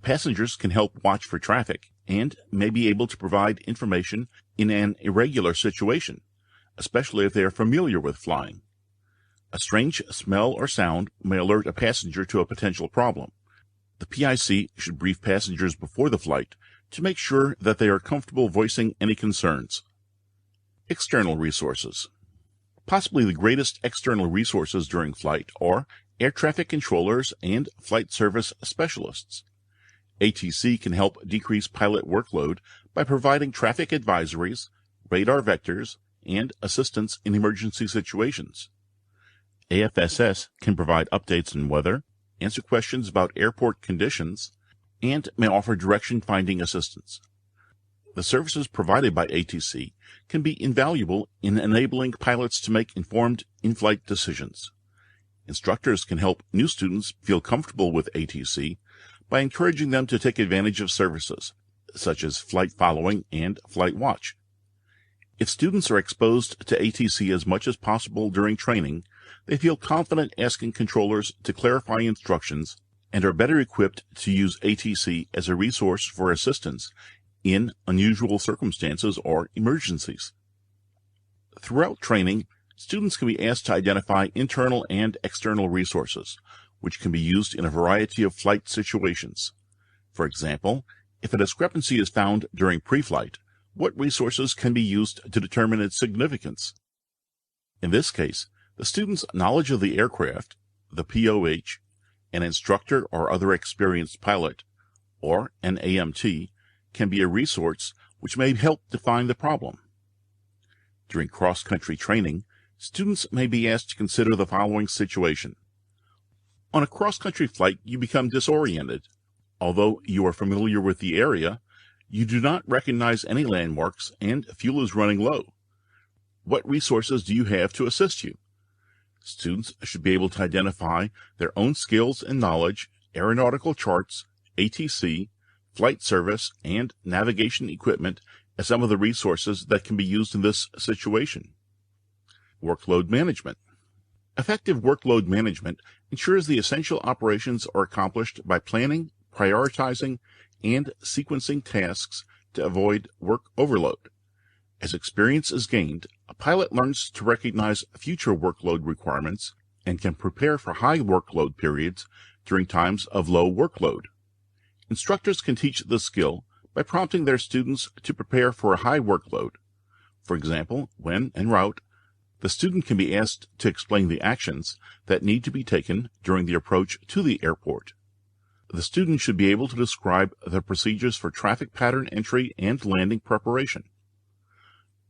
Passengers can help watch for traffic and may be able to provide information in an irregular situation, especially if they are familiar with flying. A strange smell or sound may alert a passenger to a potential problem. The PIC should brief passengers before the flight to make sure that they are comfortable voicing any concerns. External resources. Possibly the greatest external resources during flight are air traffic controllers and flight service specialists. ATC can help decrease pilot workload by providing traffic advisories, radar vectors, and assistance in emergency situations. AFSS can provide updates on weather, answer questions about airport conditions, and may offer direction-finding assistance. The services provided by ATC can be invaluable in enabling pilots to make informed in-flight decisions. Instructors can help new students feel comfortable with ATC by encouraging them to take advantage of services, such as flight following and flight watch. If students are exposed to ATC as much as possible during training, they feel confident asking controllers to clarify instructions and are better equipped to use ATC as a resource for assistance in unusual circumstances or emergencies. Throughout training, students can be asked to identify internal and external resources, which can be used in a variety of flight situations. For example, if a discrepancy is found during pre-flight, what resources can be used to determine its significance? In this case, the student's knowledge of the aircraft, the POH, an instructor or other experienced pilot, or an AMT, can be a resource which may help define the problem. During cross-country training, students may be asked to consider the following situation. On a cross-country flight, you become disoriented. Although you are familiar with the area, you do not recognize any landmarks and fuel is running low. What resources do you have to assist you? Students should be able to identify their own skills and knowledge, aeronautical charts, ATC, flight service, and navigation equipment as some of the resources that can be used in this situation. Workload management. Effective workload management ensures the essential operations are accomplished by planning, prioritizing, and sequencing tasks to avoid work overload. As experience is gained, a pilot learns to recognize future workload requirements and can prepare for high workload periods during times of low workload. Instructors can teach this skill by prompting their students to prepare for a high workload. For example, when en route, the student can be asked to explain the actions that need to be taken during the approach to the airport. The student should be able to describe the procedures for traffic pattern entry and landing preparation.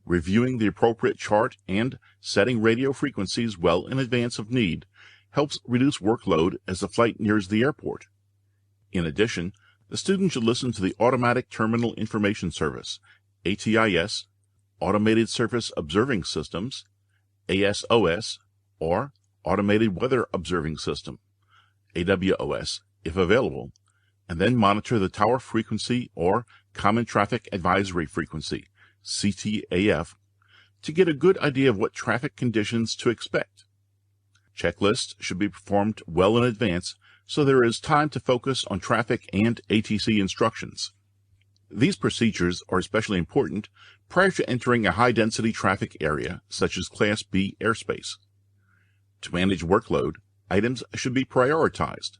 Reviewing the appropriate chart and setting radio frequencies well in advance of need helps reduce workload as the flight nears the airport. In addition, the student should listen to the Automatic Terminal Information Service, ATIS, Automated Surface Observing Systems, ASOS, or Automated Weather Observing System, AWOS, if available, and then monitor the Tower Frequency or Common Traffic Advisory Frequency, CTAF, to get a good idea of what traffic conditions to expect. Checklists should be performed well in advance so there is time to focus on traffic and ATC instructions. These procedures are especially important prior to entering a high-density traffic area such as Class B airspace. To manage workload, items should be prioritized.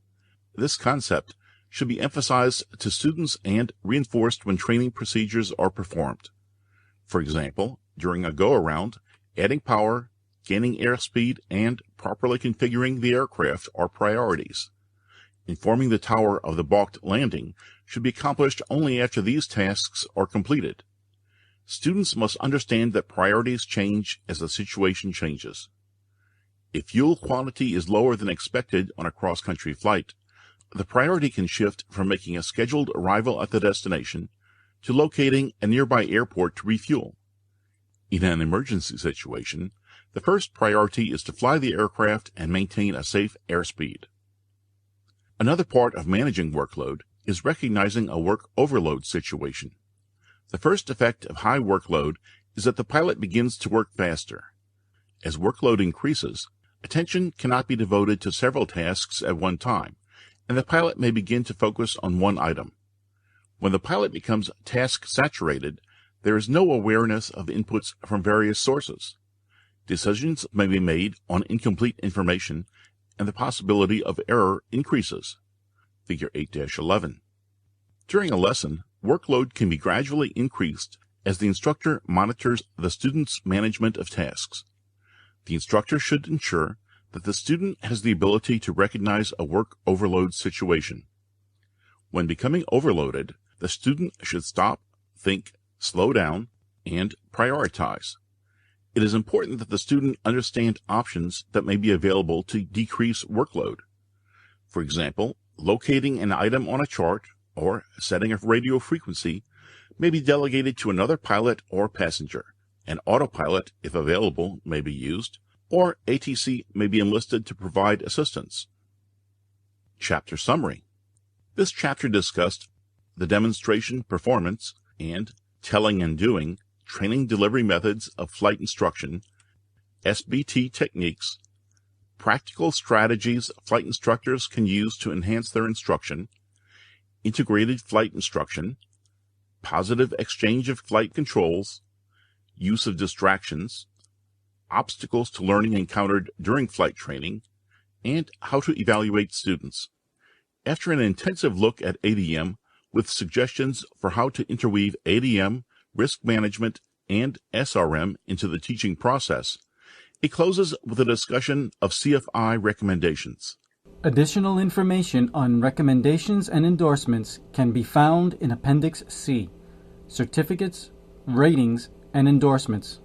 This concept should be emphasized to students and reinforced when training procedures are performed. For example, during a go-around, adding power, gaining airspeed, and properly configuring the aircraft are priorities. Informing the tower of the balked landing should be accomplished only after these tasks are completed. Students must understand that priorities change as the situation changes. If fuel quantity is lower than expected on a cross-country flight, the priority can shift from making a scheduled arrival at the destination to locating a nearby airport to refuel. In an emergency situation, the first priority is to fly the aircraft and maintain a safe airspeed. Another part of managing workload is recognizing a work overload situation. The first effect of high workload is that the pilot begins to work faster. As workload increases, attention cannot be devoted to several tasks at one time, and the pilot may begin to focus on one item. When the pilot becomes task-saturated, there is no awareness of inputs from various sources. Decisions may be made on incomplete information, and the possibility of error increases. Figure 8-11. During a lesson, workload can be gradually increased as the instructor monitors the student's management of tasks. The instructor should ensure that the student has the ability to recognize a work overload situation. When becoming overloaded, the student should stop, think, slow down, and prioritize. It is important that the student understand options that may be available to decrease workload. For example, locating an item on a chart or setting a radio frequency may be delegated to another pilot or passenger. An autopilot, if available, may be used, or ATC may be enlisted to provide assistance. Chapter Summary. This chapter discussed the demonstration, performance, and telling and doing training delivery methods of flight instruction, SBT techniques, practical strategies flight instructors can use to enhance their instruction, integrated flight instruction, positive exchange of flight controls, use of distractions, obstacles to learning encountered during flight training, and how to evaluate students. After an intensive look at ADM with suggestions for how to interweave ADM, risk management, and SRM into the teaching process, it closes with a discussion of CFI recommendations. Additional information on recommendations and endorsements can be found in Appendix C, Certificates, Ratings, and Endorsements.